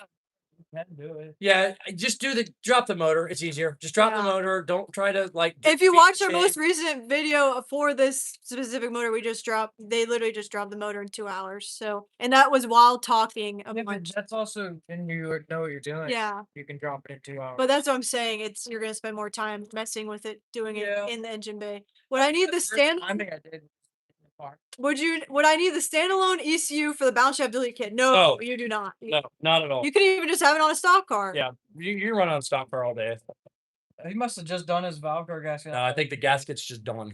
can do it. yeah, just drop the motor. It's easier. Just drop the Yeah. motor. Don't try to like. If you beat watch the our chain. most recent video for this specific motor we just dropped, they literally just dropped the motor in 2 hours. So, and that was while talking Yeah, about. but that's also when you know what you're doing. Yeah, You can drop it in 2 hours. but that's what I'm saying. It's you're gonna spend more time messing with it, doing Yeah. it in the engine bay. Would I need the stand? I think I did. in the car. Would I need the standalone ECU for the bounce shaft delete kit? No, No. you do not. No, not at all. You could even just have it on a stock car. Yeah, you run on stock car all day. He must have just done his valve car gasket. No, I think the gasket's just done.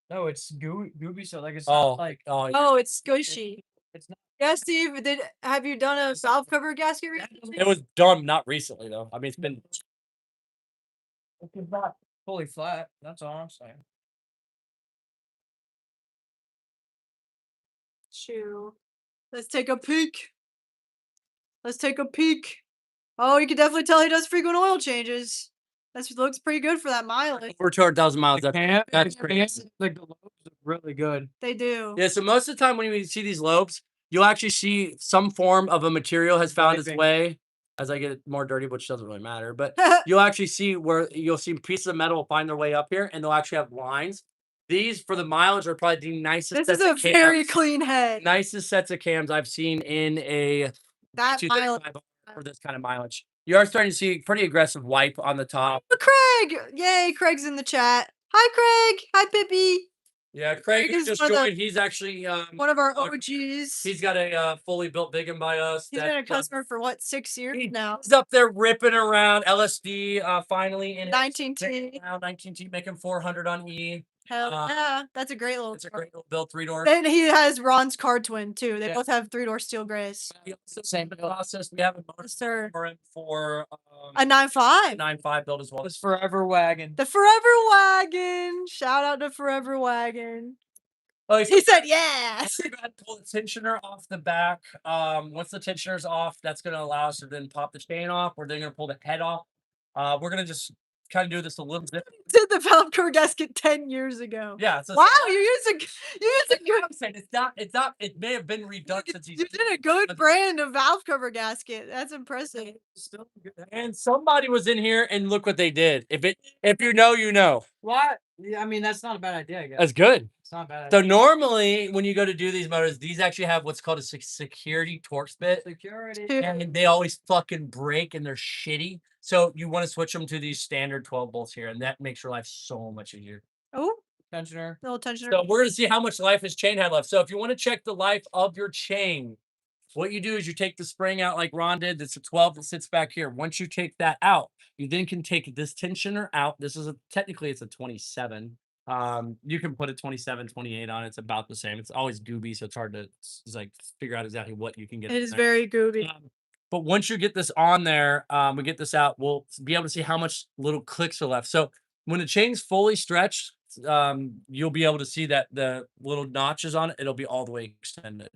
No, it's gooby, so like it's Oh, not like Oh, it's squishy. it's not. Yeah, Steve. Have you done a valve cover gasket recently? it was done not recently though. I mean, it's been It's not fully flat. That's all I'm saying. shoe. Let's take a peek. Let's take a peek. Oh, you can definitely tell he does frequent oil changes. That looks pretty good for that mileage. Over 200,000 miles. The cam, That's the great. cams, like the lobes are really good. They do. Yeah, so most of the time when you see these lobes, you'll actually see some form of a material has found its Piping. way. As I get it more dirty, which doesn't really matter, but you'll actually see where you'll see pieces of metal find their way up here, and they'll actually have lines. These for the mileage are probably the nicest. This is sets a of very cams- clean head. nicest sets of cams I've seen in a That mileage. 235 for this kind of mileage. You are starting to see pretty aggressive wipe on the top. Craig! Yay, Craig's in the chat. Hi, Craig. Hi, Pippi. Yeah, Craig Craig is just one of the- joined. He's actually One of our uh, OGs. he's got a fully built Viggen by us. He's been a customer for what, 6 years now? He's up there ripping around LSD. Finally in 19T. now 19T making 400 on E. Hell yeah, that's a great little. It's a great little build 3-door. Then he has Ron's car twin too. They Yeah. both have 3-door steel grays. Same process. We have a Yes, sir. for A 9.5. 9.5 build as well. This forever wagon. The Forever Wagon. Shout out to Forever Wagon. Oh, He said yes. We're gonna pull the tensioner off the back. Once the tensioner's off, that's gonna allow us to then pop the chain off. We're then gonna pull the head off. We're gonna just kind of do this a little bit. Did the valve cover gasket 10 years ago. Yeah. So Wow, you used a good. I'm saying it's not. It may have been redone since he's. You did a good brand of valve cover gasket. That's impressive. Still good. And somebody was in here, and look what they did. If you know, you know. What? Yeah, I mean, that's not a bad idea, I guess. That's good. It's not a bad So idea. normally, when you go to do these motors, these actually have what's called a security torque bit. Security. And they always fucking break and they're shitty. So you want to switch them to these standard 12 bolts here, and that makes your life so much easier. Oh, Tensioner. little tensioner. So we're gonna see how much life his chain had left. So if you want to check the life of your chain, what you do is you take the spring out like Ron did. That's a 12 that sits back here. Once you take that out, you then can take this tensioner out. This is technically it's a 27. You can put a 27, 28 on it. It's about the same. It's always gooby, so it's hard to like figure out exactly what you can get. It in is there. very gooby. But once you get this on there, we get this out, we'll be able to see how much little clicks are left. So when the chain's fully stretched, you'll be able to see that the little notches on it, it'll be all the way extended.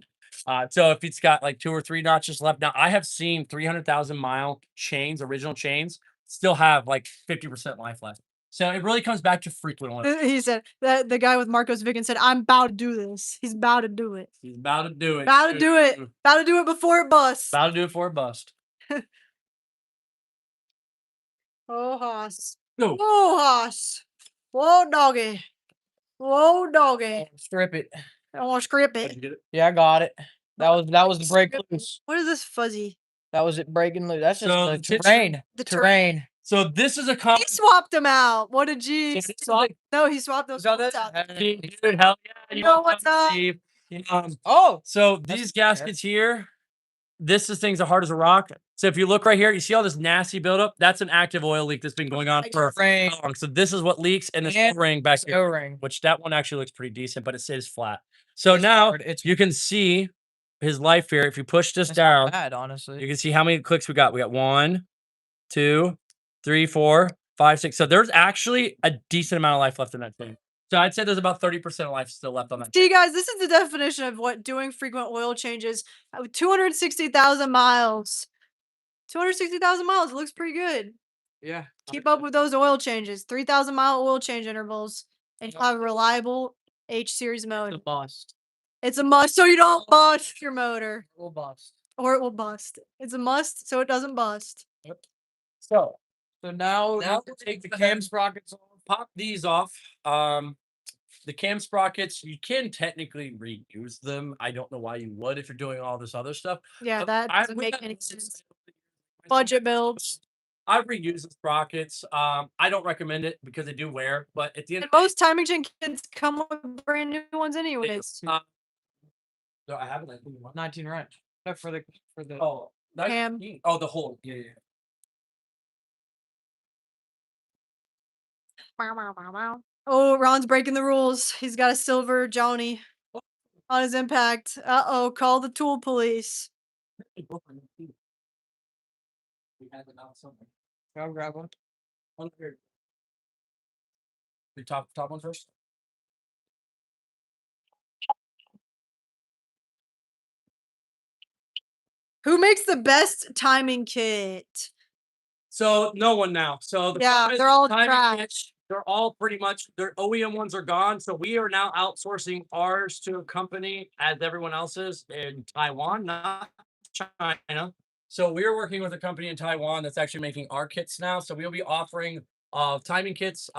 So if it's got like 2 or 3 notches left, now I have seen 300,000 mile chains, original chains, still have like 50% life left. So it really comes back to frequent oil. He said that the guy with Marcos Viggen said, "I'm about to do this. He's about to do it. He's about to do it. About to do it. About to do it before it busts." About to do it for a bust. Oh, Haas. Go. Whoa, Haas. Whoa, doggy. Whoa, doggy. Strip it. I want to script Did it. you get it? Yeah, I got it. That was the break Strip it. loose. What is this fuzzy? That was it breaking loose. That's just So the the tensioner- terrain. The terrain. So this is a He common. swapped them out. What a G. This is like- No, he swapped those So bolts that's- out. Dude, hell yeah. You know want what's some, up? Steve. Oh, So That's these fair. gaskets here, this thing's as hard as a rock. So if you look right here, you see all this nasty buildup? That's an active oil leak that's been going on for terrain. long. So this is what leaks, and this And ring back here, O-ring. which that one actually looks pretty decent, but it stays flat. So It's now hard. It's you can see his life here. If you push this it's down, not bad, honestly. you can see how many clicks we got. We got 1, 2, 3, 4, 5, 6. So there's actually a decent amount of life left in that thing. So I'd say there's about 30% of life still left on that. See, guys, this is the definition of what doing frequent oil changes. 260,000 miles. 260,000 miles. It looks pretty good. Yeah. Keep up with those oil changes. 3,000 mile oil change intervals. And you'll have a reliable H series The mode. bust. It's a must so you don't bust your motor. Will bust. Or it will bust. It's a must so it doesn't bust. So So now Now we'll take take the the cam head- sprockets off. pop these off. The cam sprockets, you can technically reuse them. I don't know why you would if you're doing all this other stuff. Yeah, But that I- doesn't we make have any this- sense. Budget builds. I reuse the sprockets. I don't recommend it because they do wear, but at the end And most timing chain kits come with brand new ones of the day, anyways. no, I haven't. 19 wrench. No, for the Oh, that- Cam. Oh, the hole. Yeah. Oh, Ron's breaking the rules. He's got a silver Johnny on his impact. Uh-oh, call the tool police. We had it out somewhere. I'll grab one. One here. The top one first. Who makes the best timing kit? So no one now. So the Yeah, problem is they're all timing trash. kits, they're all pretty much their OEM ones are gone. So we are now outsourcing ours to a company as everyone else's in Taiwan, not China. So we're working with a company in Taiwan that's actually making our kits now. So we'll be offering timing kits.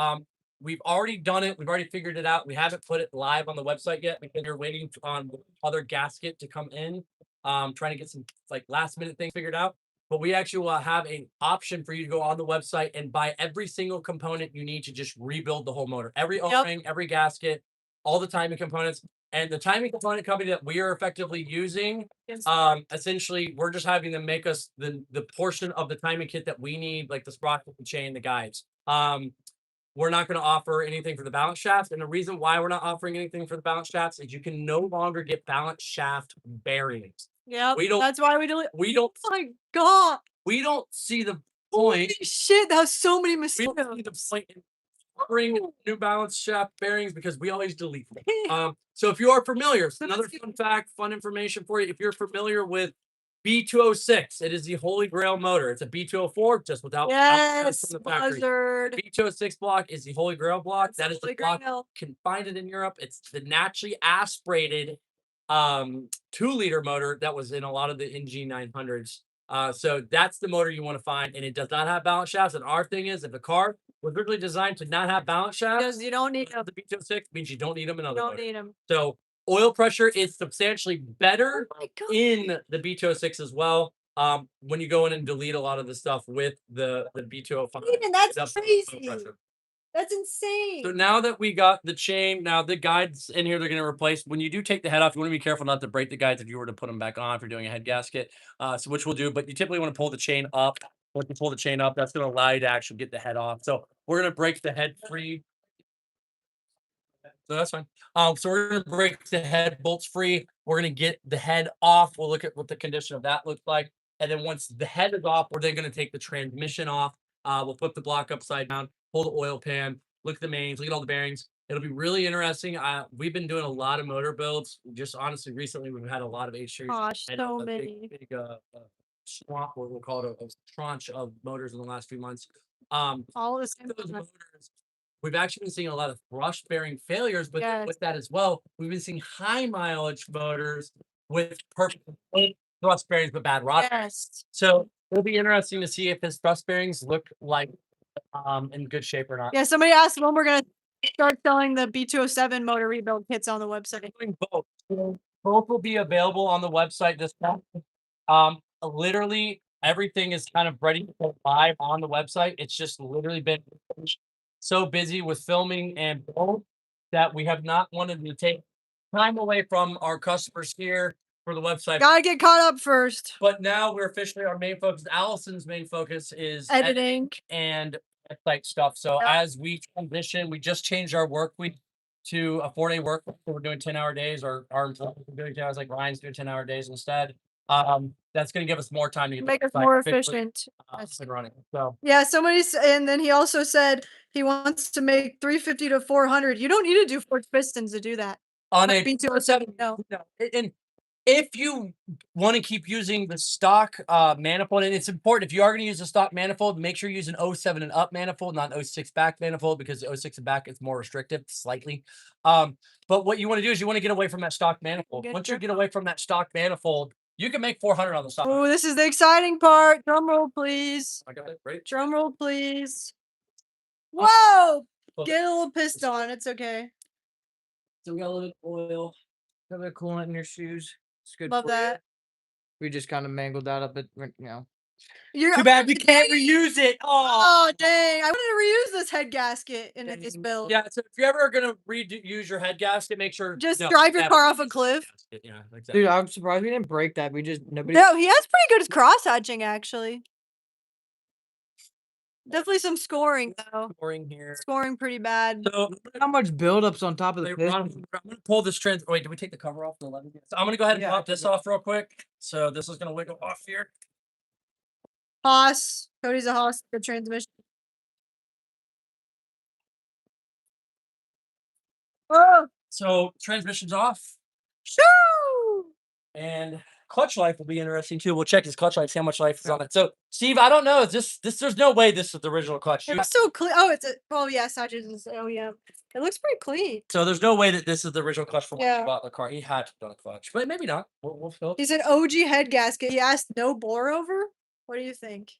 We've already done it. We've already figured it out. We haven't put it live on the website yet because we're waiting on other gasket to come in. Trying to get some like last minute things figured out. But we actually will have an option for you to go on the website and buy every single component you need to just rebuild the whole motor. Every O-ring, every gasket, all the timing components. And the timing component company that we are effectively using, essentially, we're just having them make us the portion of the timing kit that we need, like the sprocket, the chain, the guides. We're not going to offer anything for the balance shafts. And the reason why we're not offering anything for the balance shafts is you can no longer get balance shaft bearings. Yep. We don't That's why we delete. we don't Oh my god. we don't see the Holy point. shit, that was so many We mosquitoes. don't see the point in offering New Balance shaft bearings because we always delete them. So if you are familiar, another fun fact, fun information for you. If you're familiar with B206, it is the holy grail motor. It's a B204 just without Yes, from the factory. buzzard. B206 block is the holy grail block. That's That the is the holy block grail. you can find it in Europe. It's the naturally aspirated 2-liter motor that was in a lot of the NG 900s. So that's the motor you want to find, and it does not have balance shafts. And our thing is, if the car was originally designed to not have balance shafts, Because you don't need them. the B206 means you don't need them in You other don't motors. need them. So oil pressure is substantially better Oh my god. in the B206 as well. When you go in and delete a lot of the stuff with the B205, Even it that's ups the oil crazy. pressure. That's insane. So now that we got the chain, now the guides in here, they're going to replace. When you do take the head off, you want to be careful not to break the guides if you were to put them back on if you're doing a head gasket. So which we'll do, but you typically want to pull the chain up. Once you pull the chain up, that's going to allow you to actually get the head off. So we're going to break the head free. So that's fine. So we're going to break the head bolts free. We're going to get the head off. We'll look at what the condition of that looks like. And then once the head is off, we're then going to take the transmission off. We'll flip the block upside down, pull the oil pan, look at the mains, look at all the bearings. It'll be really interesting. We've been doing a lot of motor builds. Just honestly, recently we've had a lot of H series. Gosh, and so a many. big swamp, or we'll call it a tranche of motors in the last few months. All the same. Those motors, we've actually been seeing a lot of thrust bearing failures, but Yes. with that as well, we've been seeing high mileage motors with perfect thrust bearings but bad rod. Yes. So it'll be interesting to see if his thrust bearings look like in good shape or not. Yeah, somebody asked when we're gonna start selling the B207 motor rebuild kits on the website. Doing both. So both will be available on the website this month. Literally everything is kind of ready to go live on the website. It's just literally been so busy with filming and build that we have not wanted to take time away from our customers here for the website. Gotta get caught up first. But now we're officially our main focus. Allison's main focus is Editing. and website stuff. So Yep. as we transition, we just changed our work week to a 4-day work week. So we're doing 10-hour days, or our employees are doing 10 hours, like Ryan's doing 10-hour days instead. That's going to give us more time to get the Make us website more officially, efficient. up and running. So Yeah, and then he also said he wants to make 350 to 400. You don't need to do forged pistons to do that. on Like a B207, no. and if you want to keep using the stock manifold, and it's important, if you are going to use a stock manifold, make sure you use an 07 and up manifold, not an 06 back manifold, because the 06 and back is more restrictive slightly. But what you want to do is you want to get away from that stock manifold. Once you get away from that stock manifold, you can make 400 on the stock. Oh, this is the exciting part. Drum roll, please. I got it right. Drum roll, please. Whoa! Close. Get a little pissed on. It's okay. So we got a little bit of oil. Have a coolant in your shoes. It's good. Love for you. that. We just kind of mangled that up, You're Too bad we can't reuse it. Oh dang! I wanted to reuse this head gasket in this build. Yeah, so if you're ever gonna use your head gasket, make sure Just drive your car off a cliff. Yeah, exactly. Dude, I'm surprised we didn't break that. We just nobody. No, he has pretty good cross hatching actually. Definitely some scoring though. Scoring here. Scoring pretty bad. So How much buildups on top of the I'm piston? gonna pull this trans. Wait, did we take the cover off the 11? So I'm gonna go ahead and Yeah, pop this off real quick. So this is gonna wiggle off here. Haas. Cody's a Haas. Good transmission. Oh, So transmission's off, shoo! and clutch life will be interesting too. We'll check his clutch life, see how much life is on it. So, Steve, I don't know. This there's no way this is the original clutch. It looks so clean. Oh, it's a. Oh yeah, Satch's. Oh yeah, it looks pretty clean. So there's no way that this is the original clutch from when Yeah. he bought the car. He had to done a clutch, but maybe not. We'll feel. He said OG head gasket. He asked no bore over. What do you think?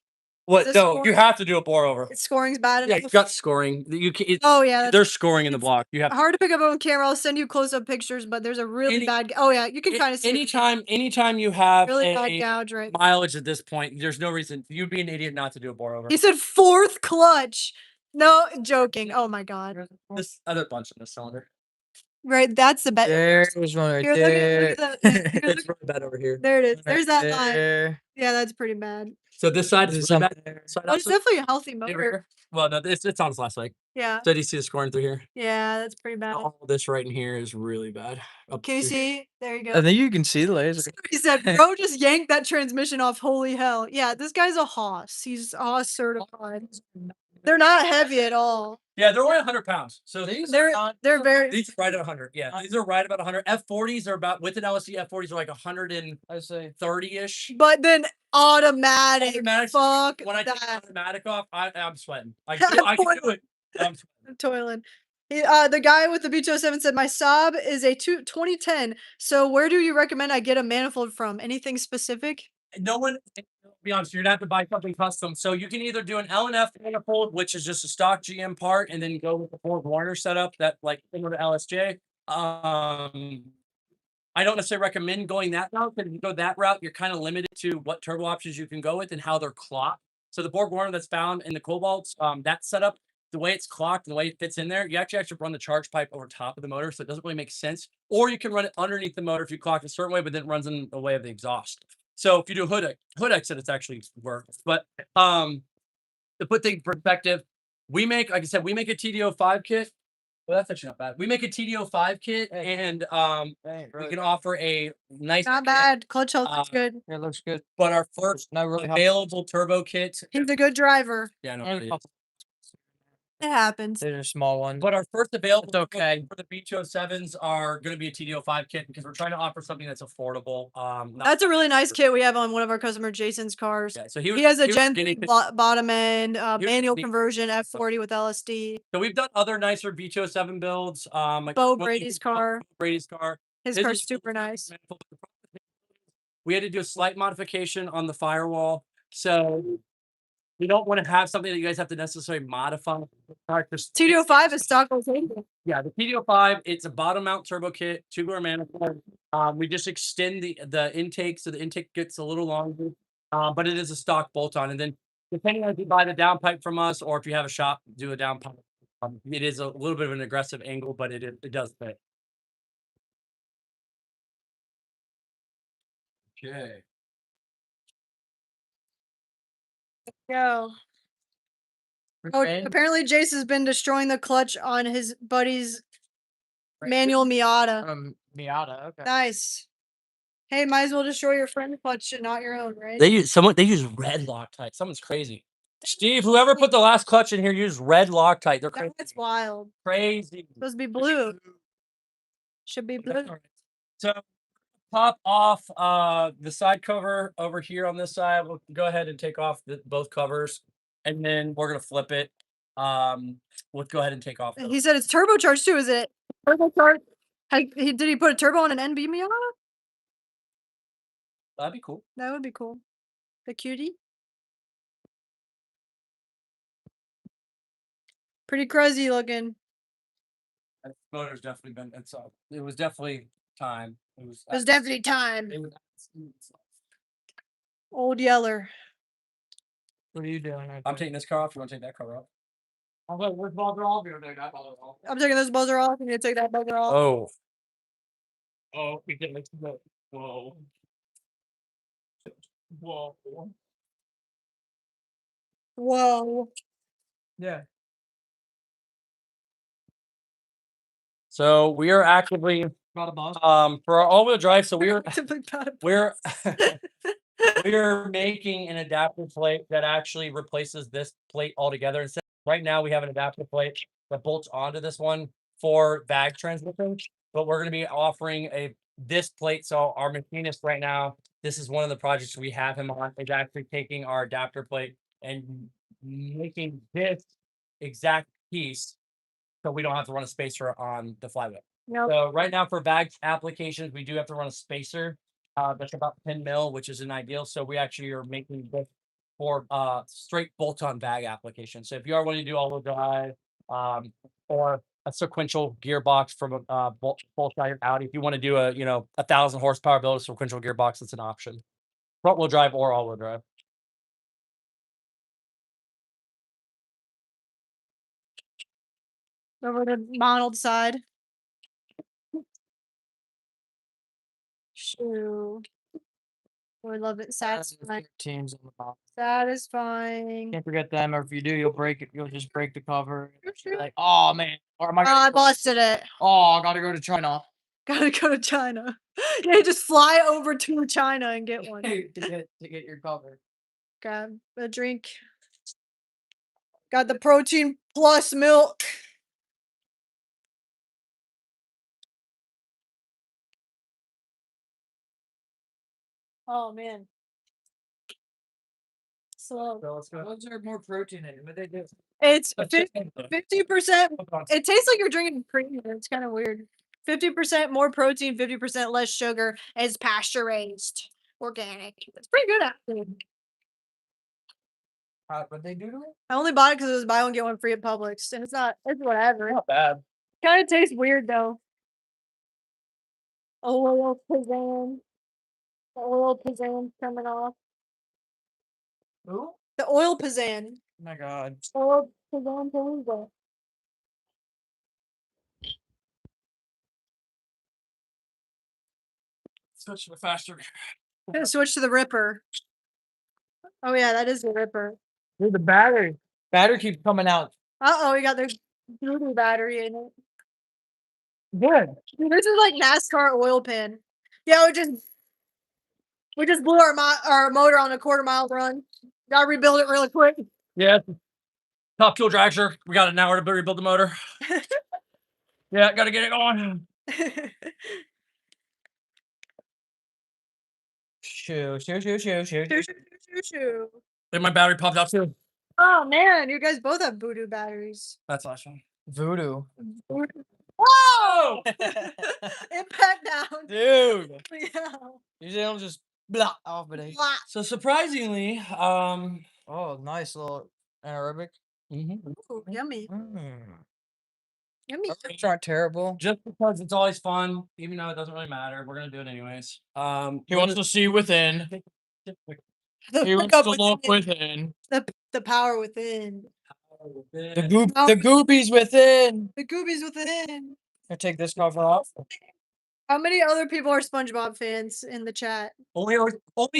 What? this No, score- you have to do a bore over. Its scoring's bad Yeah, enough. you got scoring. You can. Oh yeah, that's There's scoring in the it's block. You have hard to pick up on camera. I'll send you close-up pictures, but there's a really Any- bad. Oh yeah, you can kind of see it. anytime you have really bad a gouge right. mileage at this point, there's no reason you'd be an idiot not to do a bore over. He said fourth clutch. No joking. Oh my god. This other bunch in the cylinder. Right, that's the best. There's one right Here, there. look at that. Here, It's look- really bad over here. there it is. One There's right that line. there. Yeah, that's pretty bad. So this side There's is really some bad. there. Side But it's also- definitely a healthy over motor. here. Well, no, it's on its last leg. Yeah, So do you see the scoring through here? yeah, that's pretty bad. All this right in here is really bad. Up Can you through- see? There you I go. think you can see the laser. He said, "Bro, just yanked that transmission off. Holy hell! Yeah, this guy's a Haas. He's Haas certified. They're not heavy at all. Yeah, they're only 100 pounds. So these They're very. these are right at 100. Yeah, these are right about 100. F40s are about with an LSD. F40s are like 130 I say. ish. But then automatic. Automatic. Fuck When I take the that. automatic off, I'm sweating. I can do it. I'm sweating. Toiling. The guy with the B207 said, "My Saab is a 2010. So where do you recommend I get a manifold from? Anything specific?" No one, to be honest, you're gonna have to buy something custom. So you can either do an L&F manifold, which is just a stock GM part, and then go with the Ford Warner setup that like similar to LSJ. I don't necessarily recommend going that route, because if you go that route, you're kind of limited to what turbo options you can go with and how they're clocked. So the Borg Warner that's found in the Cobalts, that setup, the way it's clocked, the way it fits in there, you actually have to run the charge pipe over top of the motor, so it doesn't really make sense. Or you can run it underneath the motor if you clock it a certain way, but then it runs in the way of the exhaust. So if you do hood exit, it's actually works. But to put things in perspective, we make, like I said, we make a TDO5 kit. Well, that's actually not bad. We make a TDO5 kit, and we can offer a nice, Not bad. Clutch health looks good. It looks good. but our first Not really hot. available turbo kit. He's a good driver. Yeah, no, And It happens. These are small ones. but our first available It's okay. for the B207s are going to be a TDO5 kit, because we're trying to offer something that's affordable. Not, That's a really nice kit we have on one of our customer Jason's cars. yeah, so He has a was Gen guinea 3 pig. bottom end, was manual guinea- conversion F40 with LSD. So we've done other nicer B207 builds. Like Bo Bo Brady's car. Brady's car. His His car's is super nice. We had to do a slight modification on the firewall, so we don't want to have something that you guys have to necessarily modify. TDO5 is stock rotation. Yeah, the TDO5, it's a bottom mount turbo kit, tubular manifold. We just extend the intake, so the intake gets a little longer, but it is a stock bolt on. And then depending on if you buy the downpipe from us or if you have a shop do a downpipe, it is a little bit of an aggressive angle, but it does fit. Okay. Go. Oh, Okay. apparently Jace has been destroying the clutch on his buddy's manual Miata. Miata. Okay. Nice. Hey, might as well destroy your friend's clutch and not your own, right? They use red Loctite. Someone's crazy. Steve, whoever put the last clutch in here used red Loctite. They're crazy. That's wild. Crazy. Supposed to be blue. Should be blue. So pop off the side cover over here on this side. We'll go ahead and take off both covers, and then we're gonna flip it. We'll go ahead and take off. He said it's turbocharged too. Is it turbocharged? Did he put a turbo on an NB Miata? That'd be cool. That would be cool. The cutie. Pretty crazy looking. That motor's definitely been. It was definitely time. It was. It was definitely time. It was. Old Yeller. What are you doing? I'm taking this car off. You want to take that car off? I'm going. Where's buzzer off? You're taking that buzzer off. I'm taking this buzzer off. I'm gonna take that buzzer off. Oh. Oh, we can make that. Whoa. Whoa. Whoa. Yeah. So we are actively Got a boss. for our all-wheel drive. So we're Simply bad. we're we're making an adapter plate that actually replaces this plate altogether. Instead, right now we have an adapter plate that bolts onto this one for VAG transmission, but we're going to be offering this plate. So our machinist right now this is one of the projects we have him on, is actually taking our adapter plate and making this exact piece so we don't have to run a spacer on the flywheel. Nope. So right now for bag applications, we do have to run a spacer. That's about 10 mil, which is an ideal. So we actually are making this for straight bolt-on bag application. So if you are wanting to do all-wheel drive, or a sequential gearbox from a bolt drive Audi, if you want to do a 1,000 horsepower build a sequential gearbox, that's an option. Front-wheel drive or all-wheel drive. Over the Monald side. Shoo. I love it. Satisfying. Teams on the top. Satisfying. Can't forget them, or if you do, you'll break it. You'll just break the cover. Shoo, Be shoo. like, oh man, or am I? Oh, I busted it. Oh, I gotta go to China. Gotta go to China. Yeah, just fly over to China and get one. to get your cover. Grab a drink. Got the protein plus milk. Oh man. Slow. So let's go. Those are more protein in it. What they do? It's Let's 50%. It tastes like you're drinking cream. It's kind of weird. 50% more protein, 50% less sugar. And it's pasture raised, organic. It's pretty good actually. What they do to it? I only bought it because it was buy one get one free at Publix, and it's whatever. Not bad. Kind of tastes weird though. Oil Pizan. The oil Pizan coming off. Who? The oil Pizan. Oh my god. Oil Pizan Palooza. Switch to the faster. Gonna switch to the Ripper. Oh yeah, that is the Ripper. Dude, the battery. Battery keeps coming out. Uh-oh, we got the voodoo battery in it. Good. Dude, this is like NASCAR oil pan. Yeah, we just blew our motor on a quarter-mile run. Gotta rebuild it really quick. Yeah. Top fuel dragster. We got an hour to rebuild the motor. Yeah, gotta get it going. Shoo. Shoo. And my battery popped out too. Oh man, you guys both have voodoo batteries. That's awesome. Voodoo. Whoa! Impact down. Dude. Yeah. Usually I'll just blah off, but they. Blah. So surprisingly, Oh, nice little anaerobic. Ooh, yummy. Yummy. It's not terrible. just because it's always fun, even though it doesn't really matter, we're gonna do it anyways. He wants to see within. He wants pickup to look within. within. The power within. The goobies within. The goobies within. I take this cover off. How many other people are SpongeBob fans in the chat? Only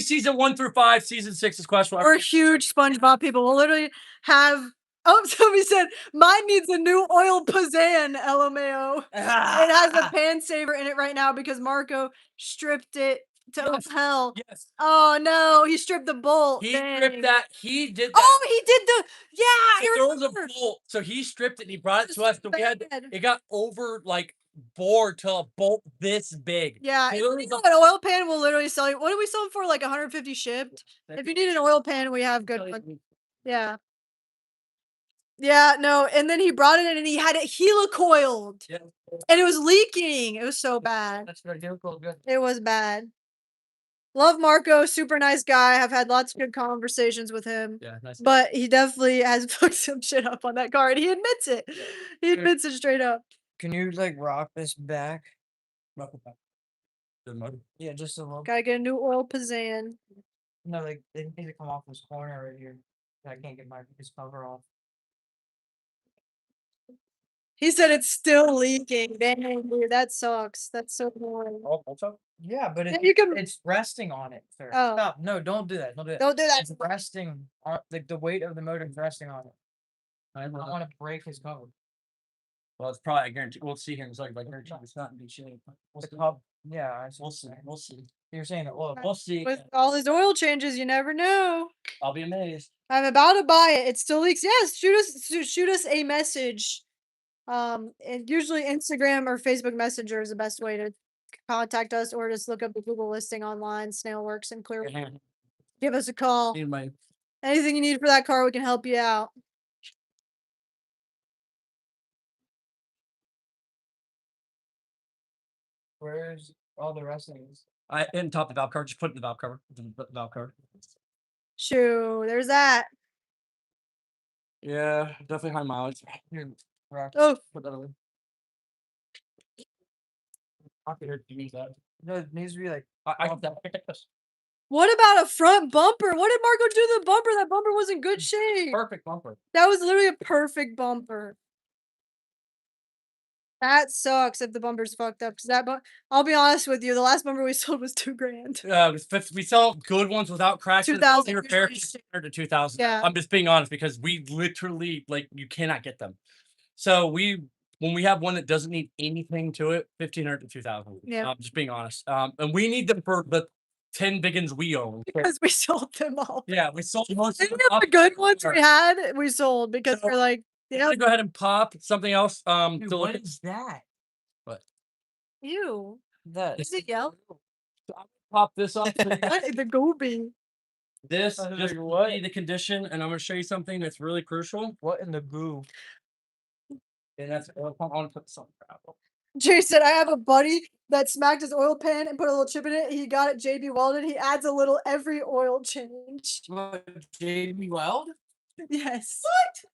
season 1 through 5. Season 6 is questionable. We're huge SpongeBob people. We'll literally have. Oh, somebody said mine needs a new oil Pazan, LMAO. It has a pan saver in it right now because Marco stripped it to hell. Yes. Oh no, he stripped the bolt. He Dang. stripped that. He did that. Oh, he did the. Yeah, So I there was a remember. bolt. So he stripped it and he brought it to us. So we had Bad. it got over like bored to a bolt this big. Yeah, So if there you was know a- an oil pan will literally sell you. What do we sell them for? Like 150 shipped. If you need an oil pan, we have good ones. Yeah. Yeah, no, and then he brought it in and he had it helicoiled. Yeah. And it was leaking. It was so bad. That's very difficult. Good. It was bad. Love Marco, super nice guy. I've had lots of good conversations with him. Yeah, nice. But he definitely has fucked some shit up on that car, and he admits it. He admits it straight up. Can you like rock this back? The motor. Yeah, just a little. Gotta get a new oil Pazan. No, like they need to come off this corner right here. I can't get his cover off. He said it's still leaking. Dang, dude, that sucks. That's so annoying. Oh, also? Yeah, but Yeah, you can- it's resting on it, sir. Oh. Stop. No, don't do that. Don't do that. Don't do that. It's resting on like the weight of the motor is resting on it. I don't want to break his cover. Well, it's probably, I guarantee, we'll see here in a second, but I guarantee it's not in good shape. We'll The see. cover. Yeah, We'll see. We'll see. You're saying the oil. We'll see. With all his oil changes, you never know. I'll be amazed. I'm about to buy it. It still leaks. Yes, shoot us a message. And usually Instagram or Facebook Messenger is the best way to contact us or just look up the Google listing online, Snailworks and Clear. Yeah. Give us a call. Need my Anything you need for that car, we can help you out. Where's all the rest of these? I in top the valve cover. Just put it in the valve cover. The valve cover. Shoo, there's that. Yeah, definitely high mileage. Here, rock. Oh, Put that away. I can hear you use that. No, it needs to be like I got that. Pick this. what about a front bumper? What did Marco do to the bumper? That bumper was in good shape. Perfect bumper. That was literally a perfect bumper. That sucks if the bumper's fucked up. Cause I'll be honest with you, the last bumper we sold was $2,000. We sell good ones without cracks. 2,000 repair usually ship. 1,500 to 2,000. Yeah. I'm just being honest because we literally you cannot get them. So when we have one that doesn't need anything to it, 1,500 to 2,000. Yeah. I'm just being honest. And we need them for the 10 Viggins we own. Because we sold them all. Yeah, we sold most of Any them of the off good ones our- we had, we sold because So, we're like, I'm yeah, gonna go ahead and pop something else. Dude, To look what at. is that? ew. That Is it yellow? Pop this off. What? The goopy. This I was just like, what what? the condition, and I'm gonna show you something that's really crucial. what in the goo? And that's I want to put some crap. Jay said, I have a buddy that smacked his oil pan and put a little chip in it. He got it JB welded. He adds a little every oil change. JB Weld? Yes. What?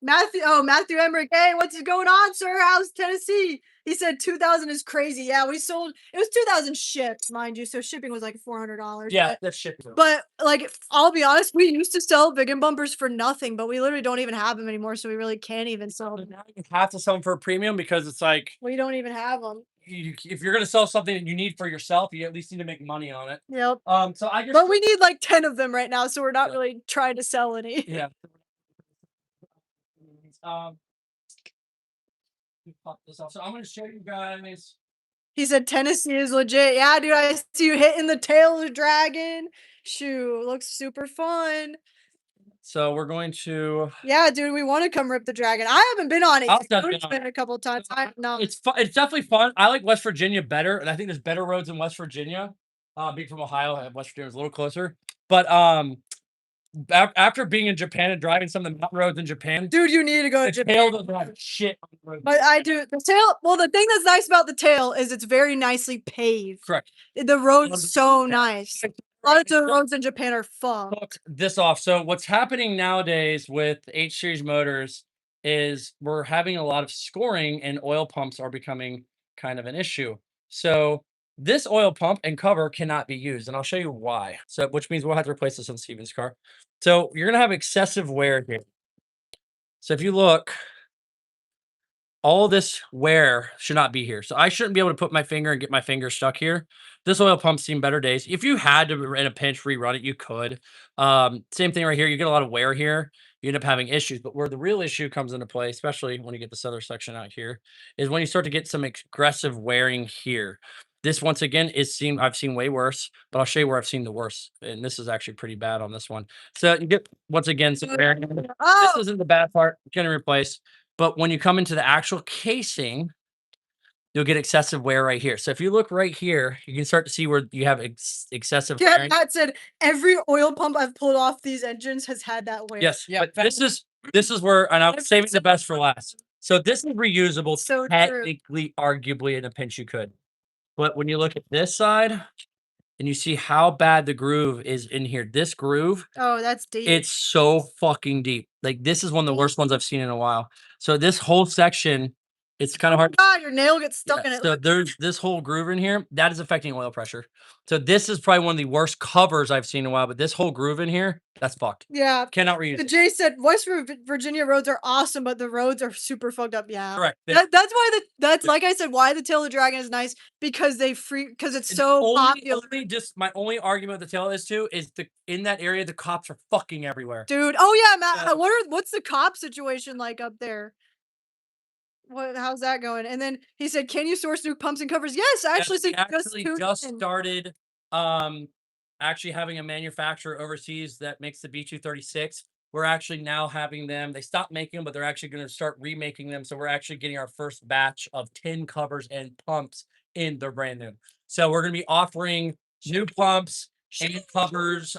Matthew Emmerich. Hey, what's going on, sir? How's Tennessee? He said 2,000 is crazy. Yeah, we sold it was 2,000 shipped, mind you. So shipping was like $400. Yeah, that's shit. But like, I'll be honest, we used to sell Viggen bumpers for nothing, but we literally don't even have them anymore. So we really can't even sell them. Now you have to sell them for a premium because it's like We don't even have them. if you're gonna sell something that you need for yourself, you at least need to make money on it. Yep. So I just But we need like 10 of them right now, so we're not Yeah. really trying to sell any. yeah. Pop this off. So I'm gonna show you guys. He said Tennessee is legit. Yeah, dude, I see you hitting the tail of the dragon. Shoot, looks super fun. So we're going to. Yeah, dude, we want to come rip the dragon. I haven't been on it. I'll yet. definitely Cody's been on been a couple of times. I know. It's fun. It's definitely fun. I like West Virginia better, and I think there's better roads in West Virginia. Being from Ohio, West Virginia is a little closer. But after being in Japan and driving some of the mountain roads in Japan, Dude, you need to go to the Japan. tail doesn't have shit on the road. But I do the tail. Well, the thing that's nice about the tail is it's very nicely paved. Correct. The road's so Yeah. nice. A lot of the roads in Japan are fucked. Hook this off. So what's happening nowadays with H series motors is we're having a lot of scoring and oil pumps are becoming kind of an issue. So this oil pump and cover cannot be used, and I'll show you why. So which means we'll have to replace this on Steven's car. So you're gonna have excessive wear here. So if you look, all this wear should not be here. So I shouldn't be able to put my finger and get my finger stuck here. This oil pump's seen better days. If you had to, in a pinch, rerun it, you could. Same thing right here. You get a lot of wear here. You end up having issues. But where the real issue comes into play, especially when you get this other section out here, is when you start to get some aggressive wearing here. This, once again, I've seen way worse, but I'll show you where I've seen the worst. And this is actually pretty bad on this one. So you get, once again, some wear. This Oh, isn't the bad part. Going to replace. But when you come into the actual casing, you'll get excessive wear right here. So if you look right here, you can start to see where you have excessive yeah, wearing. Pat said every oil pump I've pulled off these engines has had that wear. Yes, Yeah, but this is where, and I'm saving the best for last. So this is reusable. So true. Technically, arguably, in a pinch, you could. But when you look at this side, and you see how bad the groove is in here, this groove, Oh, that's deep. it's so fucking deep. Like this is one of the worst ones I've seen in a while. So this whole section, it's kind of hard. God, your nail gets stuck Yeah, in it. so there's this whole groove in here that is affecting oil pressure. So this is probably one of the worst covers I've seen in a while. But this whole groove in here, that's fucked. Yeah. Cannot reuse The it. Jay said West Virginia roads are awesome, but the roads are super fucked up. Yeah. Correct. That's why that's like I said, why the Tail of the Dragon is nice because because it's so popular. My only argument with the tail is too is in that area the cops are fucking everywhere. Dude. Oh yeah, Matt. Yeah. I wonder what's the cop situation like up there? How's that going? And then he said, "Can you source new pumps and covers?" Yes, actually, We just tuned just in. started actually having a manufacturer overseas that makes the B236. We're actually now having them. They stopped making them, but they're actually going to start remaking them. So we're actually getting our first batch of 10 covers and pumps in. They're brand new. So we're going to be offering new pumps and covers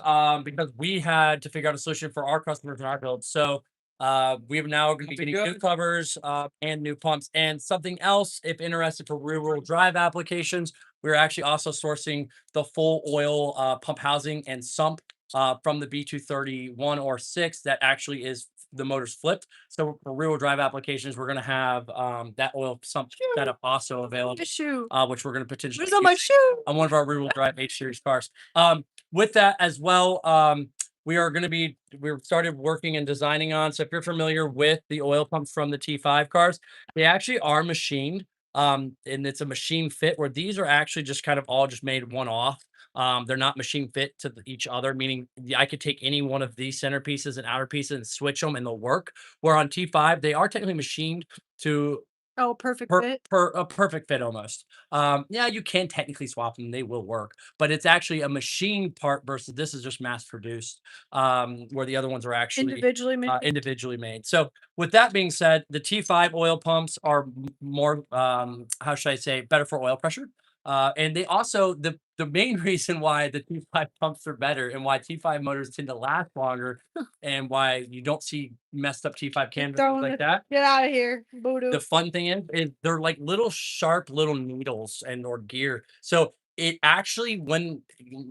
because we had to figure out a solution for our customers and our builds. So we're now going to be getting new covers and new pumps and something else. If interested for rear-wheel drive applications, we're actually also sourcing the full oil pump housing and sump from the B231 or 6 that actually is the motor's flipped. So for rear-wheel drive applications, we're going to have that oil sump setup also available, Shoe. which we're going to potentially Where's on my use shoe? on one of our rear-wheel drive H series cars. With that as well, we started working and designing on. So if you're familiar with the oil pumps from the T5 cars, they actually are machined. And it's a machine fit where these are actually just kind of all just made one off. They're not machine fit to each other, meaning I could take any one of these center pieces and outer pieces and switch them and they'll work. Where on T5, they are technically machined to Oh, perfect fit. a perfect fit almost. Yeah, you can technically swap them; they will work, but it's actually a machine part versus this is just mass produced. Where the other ones are actually Individually made. individually made. So with that being said, the T5 oil pumps are more how should I say better for oil pressure. And they also the main reason why the T5 pumps are better and why T5 motors tend to last longer and why you don't see messed up T5 canvas Throwing like it. that. Get out of here, voodoo. The fun thing is they're like little sharp little needles and or gear. So it actually, when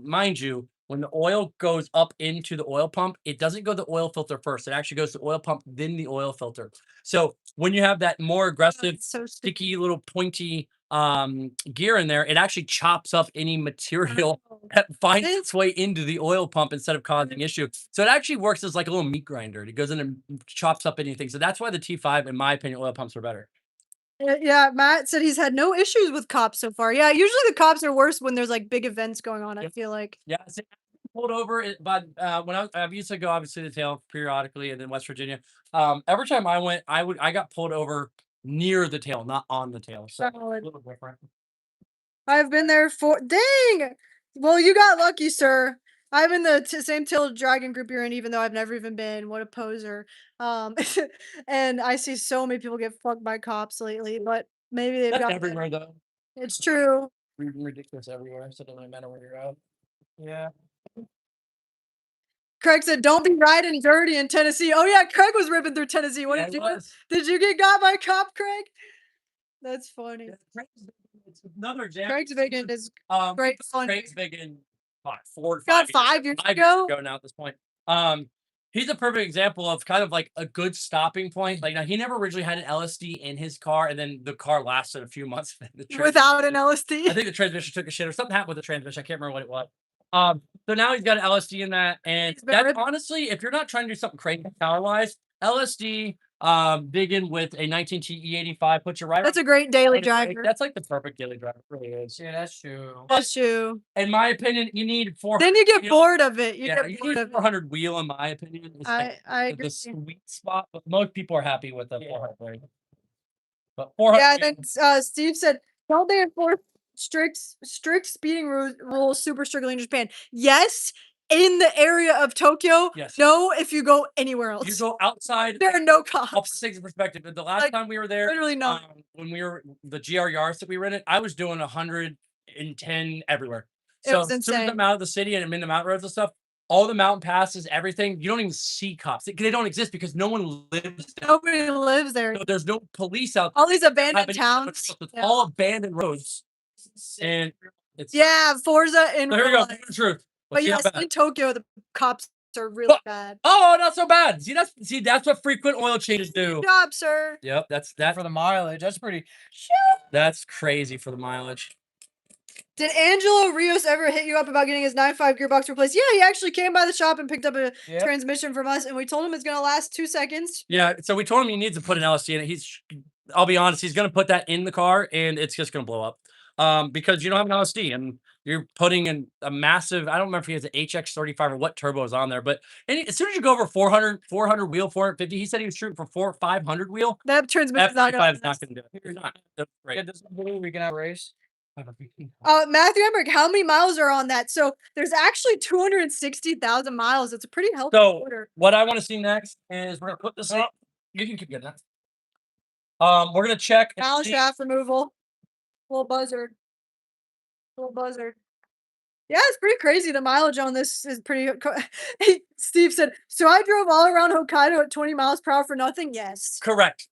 mind you, when the oil goes up into the oil pump, it doesn't go the oil filter first. It actually goes to oil pump, then the oil filter. So when you have that more aggressive, It's so sticky little pointy gear in there, it actually chops up any material Wow. that finds its way into the oil pump instead of causing issue. So it actually works as like a little meat grinder. It goes in and chops up anything. So that's why the T5, in my opinion, oil pumps are better. Yeah, Matt said he's had no issues with cops so far. Yeah, usually the cops are worse when there's like big events going on. I Yep. feel like. Yeah, see, pulled over, but when I used to go obviously to the tail periodically, and then West Virginia. Every time I went, I got pulled over near the tail, not on the tail. So a Solid. little different. I've been there for dang. Well, you got lucky, sir. I'm in the same Till Dragon group you're in, even though I've never even been. What a poser. Um, and I see so many people get fucked by cops lately, but maybe they've That's got. everywhere though. It's true. Ridiculous everywhere. So it doesn't matter where you're at. Yeah. Craig said, "Don't be riding dirty in Tennessee." Oh yeah, Craig was ripping through Tennessee. What Yeah, did it you? was. Did you get got by a cop, Craig? That's funny. It's another example. Craig's Viggen is Um, great fun. Craig's Viggen, what, 4 or Got 5 years 5 years ago. now at this point. He's a perfect example of kind of like a good stopping point. Like now, he never originally had an LSD in his car, and then the car lasted a few months. Without an I LSD. think the transmission took a shit or something happened with the transmission. I can't remember what it was. So now he's got an LSD in that, and He's been that's ripping. honestly, if you're not trying to do something crazy power wise, LSD, Viggen with a 19 E85 puts you right. That's a great daily It's like- driver. that's like the perfect daily driver. It really is. Yeah, that's true. That's true. In my opinion, you need 400. Then you get wheel. bored of it. You Yeah, get you bored need of it. 400 wheel. In my opinion, it's like I the agree. sweet spot. But most people are happy with the 400. But 400. Yeah, then Steve said, "Don't they enforce strict speeding rules super strictly in Japan?" Yes, in the area of Tokyo. Yes. No, if you go anywhere You else, go outside. there are no cops. Opposite perspective. The last Like, time we were there, literally not. when we were the GR Yaris that we rented, I was doing 110 everywhere. It So was as soon as I'm insane. out of the city and I'm in the mountain roads and stuff, all the mountain passes, everything, you don't even see cops. They don't exist because no one lives there. Nobody lives there. So there's no police out All these abandoned happening on the towns. roads. It's Yeah. all abandoned roads. And it's Yeah, Forza in so here we real go. life. The truth. But Let's see how yes, bad. in Tokyo, the cops are really bad. Oh, not so bad. See, that's what frequent oil changes do. Good job, sir. Yep, that's For the mileage, that's pretty. that's crazy for the mileage. Did Angelo Rios ever hit you up about getting his 9.5 gearbox replaced? Yeah, he actually came by the shop and picked up a Yep. transmission from us, and we told him it's gonna last 2 seconds. Yeah, so we told him he needs to put an LSD in it. I'll be honest, he's gonna put that in the car and it's just gonna blow up. Because you don't have an LSD and you're putting in a massive, I don't remember if he has an HX35 or what turbo is on there, but as soon as you go over 400 wheel, 450, he said he was shooting for 500 wheel. That transmission's not F35 gonna is not gonna do it. It's not. That's Yeah, great. this is blue. We can have a race. Matthew Emmerich, how many miles are on that? So there's actually 260,000 miles. It's a pretty healthy So order. what I want to see next is we're gonna put this up. You can keep getting that. We're gonna check and Balance see- shaft removal. Little buzzard. Little buzzard. Yeah, it's pretty crazy. The mileage on this is pretty. Steve said, "So I drove all around Hokkaido at 20 miles per hour for nothing." Yes, Correct.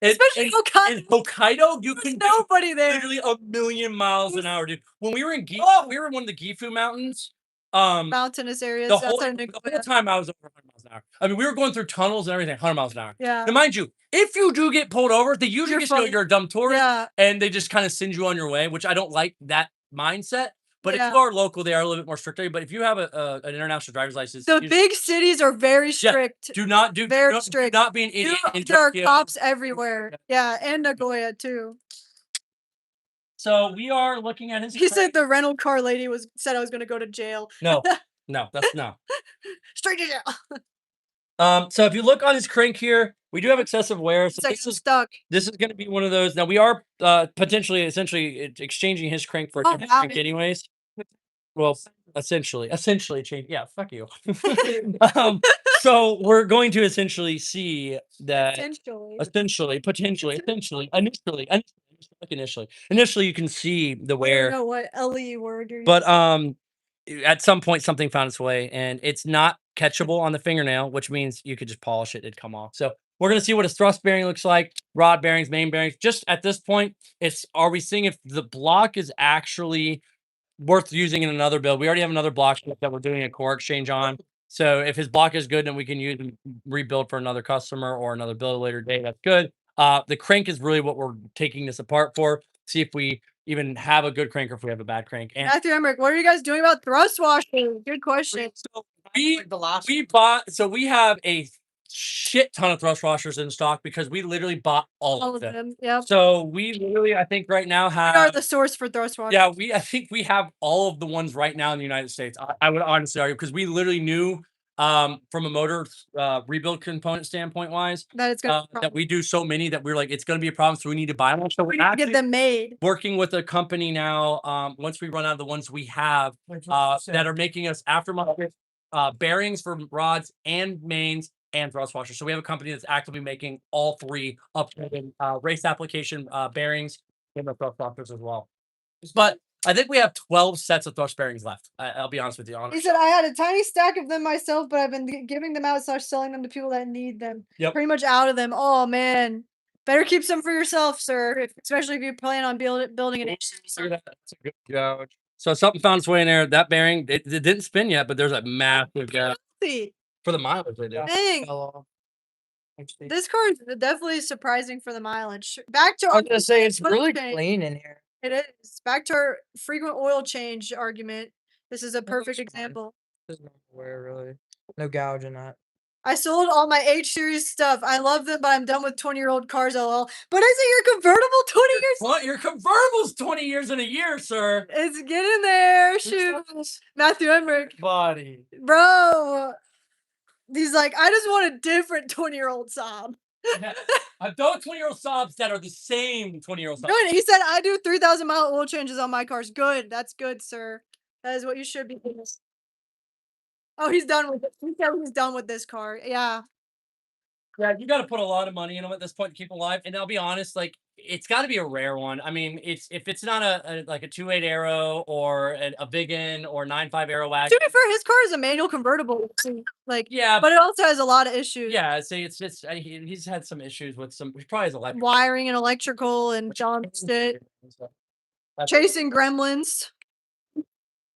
especially in Hokkaido. Hokkaido, you There's can do nobody there. literally a million miles an hour, dude. When we were in we were in one of the Gifu Mountains. Mountainous areas. The That's whole, our the Nicoya. whole time I was over 100 miles an hour. I mean, we were going through tunnels and everything, 100 miles an hour. Yeah. Now, mind you, if you do get pulled over, they usually You're just go, fine. you're a dumb tourist, Yeah. and they just kind of send you on your way, which I don't like that mindset. But if Yeah. you are local, they are a little bit more stricter. But if you have an international driver's license, The you big cities are very strict. do not do Very do strict. not be an idiot in There are Tokyo. cops everywhere. Yeah, and Nagoya too. So we are looking at his. He said the rental car lady said I was gonna go to jail. No, that's no. Straight to jail. So if you look on his crank here, we do have excessive wear. So It's like this I'm is stuck. going to be one of those. Now we are potentially, essentially exchanging his crank for a Oh, different wow. crank, anyways. Well, essentially change. Yeah, fuck you. So we're going to essentially see that potentially, initially, you can see the I don't wear, know what LE word you're but using. at some point something found its way, and it's not catchable on the fingernail, which means you could just polish it, it'd come off. So we're gonna see what his thrust bearing looks like, rod bearings, main bearings. Just at this point, are we seeing if the block is actually worth using in another build? We already have another block that we're doing a core exchange on. So if his block is good and we can use and rebuild for another customer or another build at a later date, that's good. The crank is really what we're taking this apart for. See if we even have a good crank or if we have a bad crank. And Matthew Emmerich, what are you guys doing about thrust washing? Good question. so we have a shit ton of thrust washers in stock because we literally bought all All of them. them. Yep. So we literally, I think right now We are have the source for thrust washing. yeah, I think we have all of the ones right now in the United States. I would honestly argue because we literally knew from a motor rebuild component standpoint wise That it's gonna that we do so many that we're like it's going to be a problem, so we need to buy them. So we we're need to get actually them made. working with a company now. Once we run out of the ones we have that are making us aftermarket bearings for rods and mains and thrust washers. So we have a company that's actively making all three upgraded race application bearings and the thrust washers as well. But I think we have 12 sets of thrust bearings left. I'll be honest with you. He said I had a tiny stack of them myself, but I've been giving them out / selling them to people that need them. Yep. Pretty much out of them. Oh man. Better keep some for yourself, sir. Especially if you plan on building an That's a good gouge. So something found its way in there. That bearing, it didn't spin yet, but there's a massive gouge See, for the mileage they do. dang. This car is definitely surprising for the mileage. Back to I was gonna say it's oil really change. clean in here. It is. Back to our frequent oil change argument. This is a looks perfect fine. example. There's no wear really. No gouge in that. I sold all my H series stuff. I love them, but I'm done with 20-year-old cars, lol. But isn't your convertible 20 years? What? Your convertible's 20 years in a year, sir. It's getting there. Shoot. Matthew Emmerich. Body. Bro. He's like, I just want a different 20-year-old Saab. I've done 20-year-old Saabs that are the same 20-year-old Saabs. Good. He said I do 3,000-mile oil changes on my cars. Good. That's good, sir. That is what you should be doing. Oh, he's done with it. He said he's done with this car. Yeah. Yeah, you got to put a lot of money in them at this point to keep them alive. And I'll be honest, like it's got to be a rare one. I mean, if it's not like a 2.8 Aero or a Viggen or 9.5 Aero wagon. To be fair, his car is a manual convertible. So, like, Yeah, but it also has a lot of issues. yeah. See, he's had some issues with he probably has electric Wiring and electrical and John shit. Chasing gremlins.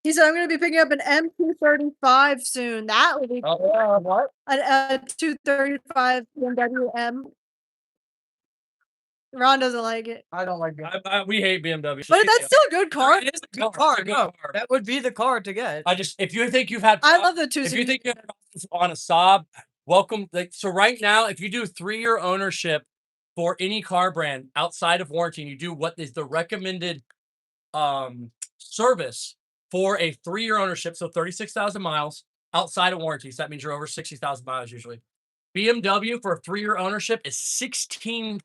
He said, I'm going to be picking up an M235 soon. That would be what? a 235 BMW M. Ron doesn't like it. I don't like it. We hate BMW. But that's still a good car. It is a good car. No, that would be the car to get. If you think you've had, I love the two if you seats. think you're on a Saab, welcome. Like, so right now, if you do 3-year ownership for any car brand outside of warranty, and you do what is the recommended service for a 3-year ownership, so 36,000 miles outside of warranty. So that means you're over 60,000 miles usually. BMW for a 3-year ownership is $16,000.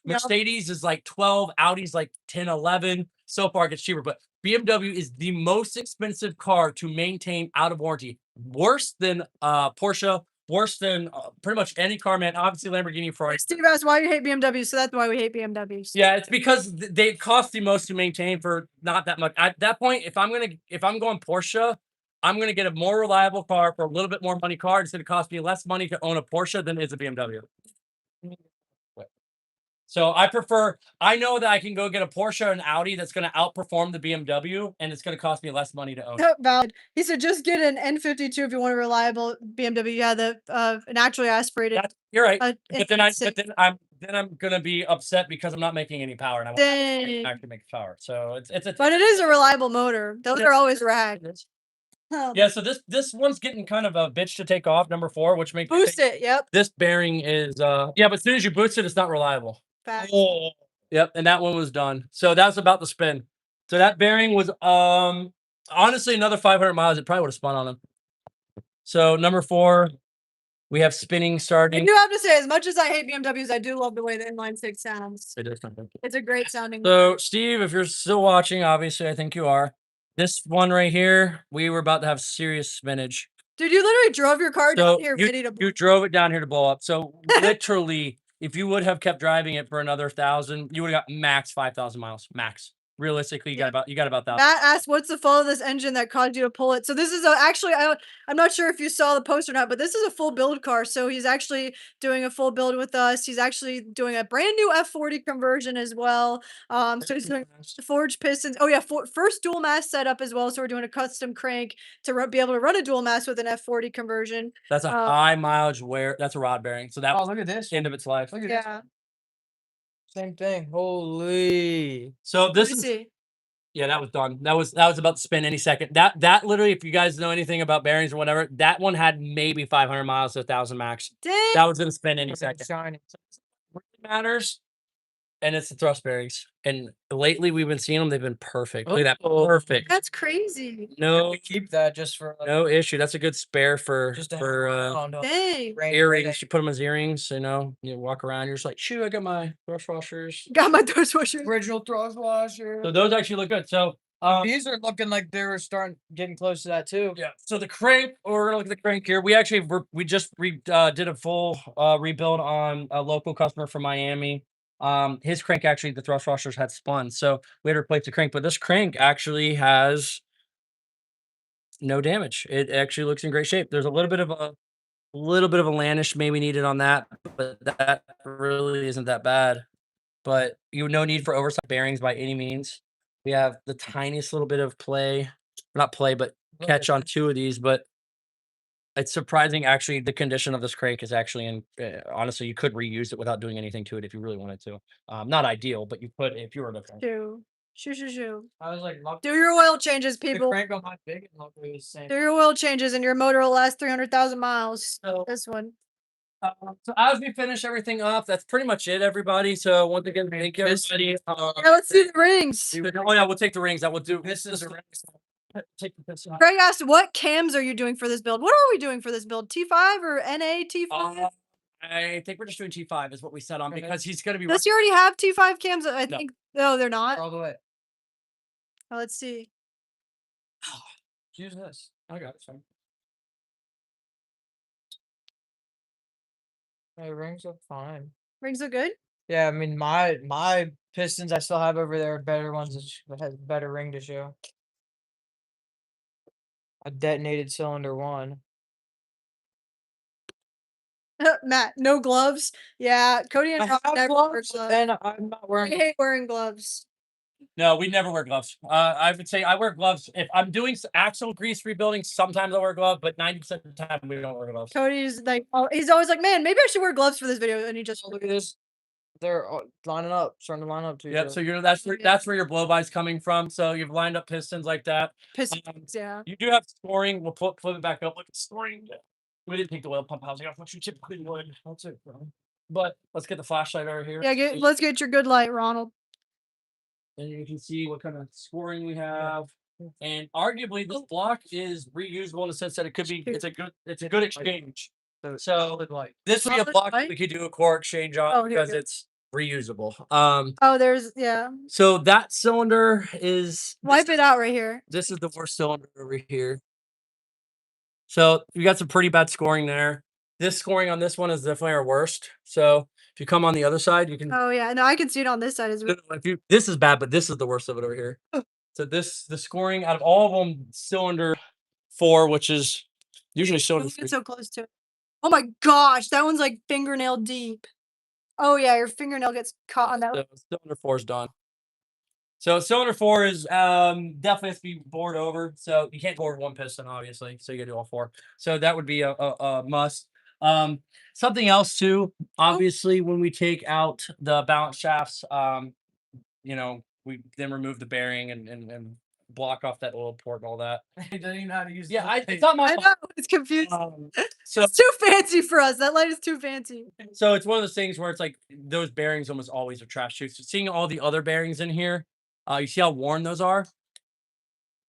Yep. Mercedes is like 12, Audi's like 10, 11. So far it gets cheaper, but BMW is the most expensive car to maintain out of warranty. Worse than Porsche, worse than pretty much any car, man. Obviously, Lamborghini, Ferrari. Steve asked why you hate BMWs, so that's why we hate BMWs. Yeah, it's because they cost the most to maintain for not that much. At that point, if I'm going Porsche, I'm gonna get a more reliable car for a little bit more money car. It's gonna cost me less money to own a Porsche than it is a BMW. So I know that I can go get a Porsche or an Audi that's gonna outperform the BMW, and it's gonna cost me less money to own. Valid. He said just get an N52 if you want a reliable BMW. Yeah, the naturally aspirated. You're right. Uh, But then I'm gonna be upset because I'm not making any power, and I want Dang. to actually make power. So it's a But it is a reliable motor. Those Yeah. are always rad. yeah. So this one's getting kind of a bitch to take off, number 4, which makes me Boost think it. Yep. this bearing is yeah. But as soon as you boost it, it's not reliable. Facts. Yep, and that one was done. So that's about the spin. So that bearing was honestly another 500 miles. It probably would have spun on him. So number 4, we have spinning I starting. do have to say, as much as I hate BMWs, I do love the way the inline six sounds. It is something. It's a great sounding. So Steve, if you're still watching, obviously I think you are. This one right here, we were about to have serious spinach. Dude, you literally drove your car So down here you, ready to. you drove it down here to blow up. So literally, if you would have kept driving it for another 1,000, you would have got max 5,000 miles. Max. Realistically, you got about 1,000. Matt asked, "What's the fault of this engine that caused you to pull it?" So this is actually, I'm not sure if you saw the post or not, but this is a full build car. So he's actually doing a full build with us. He's actually doing a brand new F40 conversion as well. So he's doing forged pistons. Oh yeah, first dual mass setup as well. So we're doing a custom crank to be able to run a dual mass with an F40 conversion. That's a high mileage wear. That's a rod bearing. So that Oh, was look at this. end of its life. Look at this. Yeah. Same thing. Holy. So Let this me is see. yeah, that was done. That was about to spin any second. That literally, if you guys know anything about bearings or whatever, that one had maybe 500 miles to 1,000 max. Dang. That was gonna spin any It's second. shiny. What matters, and it's the thrust bearings. And lately, we've been seeing them. They've been perfect. Look at that, perfect. That's crazy. No, Keep that just for no issue. That's a good spare for just to Dang. earrings. You put them as earrings. You walk around. You're just like, shoot, I got my thrust washers. Got my thrust washer. Original thrust washer. So those actually look good. So These are looking like they were getting close to that too. yeah. So the crank, we're gonna look at the crank here. We actually we just did a full rebuild on a local customer from Miami. His crank actually, the thrust washers had spun, so we had to replace the crank. But this crank actually has no damage. It actually looks in great shape. There's a little bit of a landish maybe needed on that, but that really isn't that bad. But no need for oversized bearings by any means. We have the tiniest little bit of play, not play, but catch on 2 of these. But it's surprising, actually, the condition of this crank is actually in. Honestly, you could reuse it without doing anything to it if you really wanted to. Not ideal, but you could if you were to. Shoo. I was like, Do your oil changes, the people. crank on my Viggen looked the same. Do your oil changes, and your motor will last 300,000 miles. So, This one. so as we finish everything up, that's pretty much it, everybody. So once again, thank you, everybody. Now let's see the rings. Oh yeah, we'll take the rings. That will do. This is a Take the piston. Greg asked, "What cams are you doing for this build? What are we doing for this build? T5 or NA T5? I think we're just doing T5 is what we set on because he's gonna be. Does he already have T5 cams? I No. think. No, they're not. all the way. Oh, let's see. Use this. I got it. Fine. My rings are fine. Rings look good. Yeah, I mean my pistons I still have over there are better ones that has better ring to show. A detonated cylinder 1. Matt, no gloves. Yeah, Cody and I Rob have never wear gloves gloves. and I'm not I wearing. hate wearing gloves. No, we never wear gloves. I would say I wear gloves if I'm doing axle grease rebuilding. Sometimes I wear gloves, but 90% of the time we don't wear gloves. Cody's like, oh, he's always like, man, maybe I should wear gloves for this video, and he just. Oh, look at this. They're lining up, starting to line up to each Yep. other. So that's where your blow by's coming from. So you've lined up pistons like that. Pistons, yeah. You do have scoring. We'll flip it back up. Look at scoring. We didn't take the oil pump housing off, which we typically would. That's it, bro. But let's get the flashlight over here. Yeah, let's get your good light, Ronald. And you can see what kind of scoring we have. And arguably, this block is reusable in the sense that it could be. It's a good exchange. So this would be a block that we could do a core exchange on because it's reusable. Oh, yeah. So that cylinder is. Wipe it out right here. This is the worst cylinder over here. So we got some pretty bad scoring there. This scoring on this one is definitely our worst. So if you come on the other side, you can. Oh yeah, no, I can see it on this side as well. If you this is bad, but this is the worst of it over here. So the scoring out of all of them, cylinder 4, which is usually cylinder Don't 3. get so close to it. Oh my gosh, that one's like fingernail deep. Oh yeah, your fingernail gets caught on that. So cylinder 4 is done. So cylinder 4 is definitely has to be bored over. So you can't bore one piston, obviously. So you gotta do all 4. So that would be a must. Something else too, obviously, when we take out the balance shafts, we then remove the bearing and block off that oil port and all that. He doesn't even know how to use. Yeah, the it's not my I fault. know, it's confusing. So It's too fancy for us. That light is too fancy. So it's one of those things where it's like those bearings almost always are trash too. So seeing all the other bearings in here, you see how worn those are?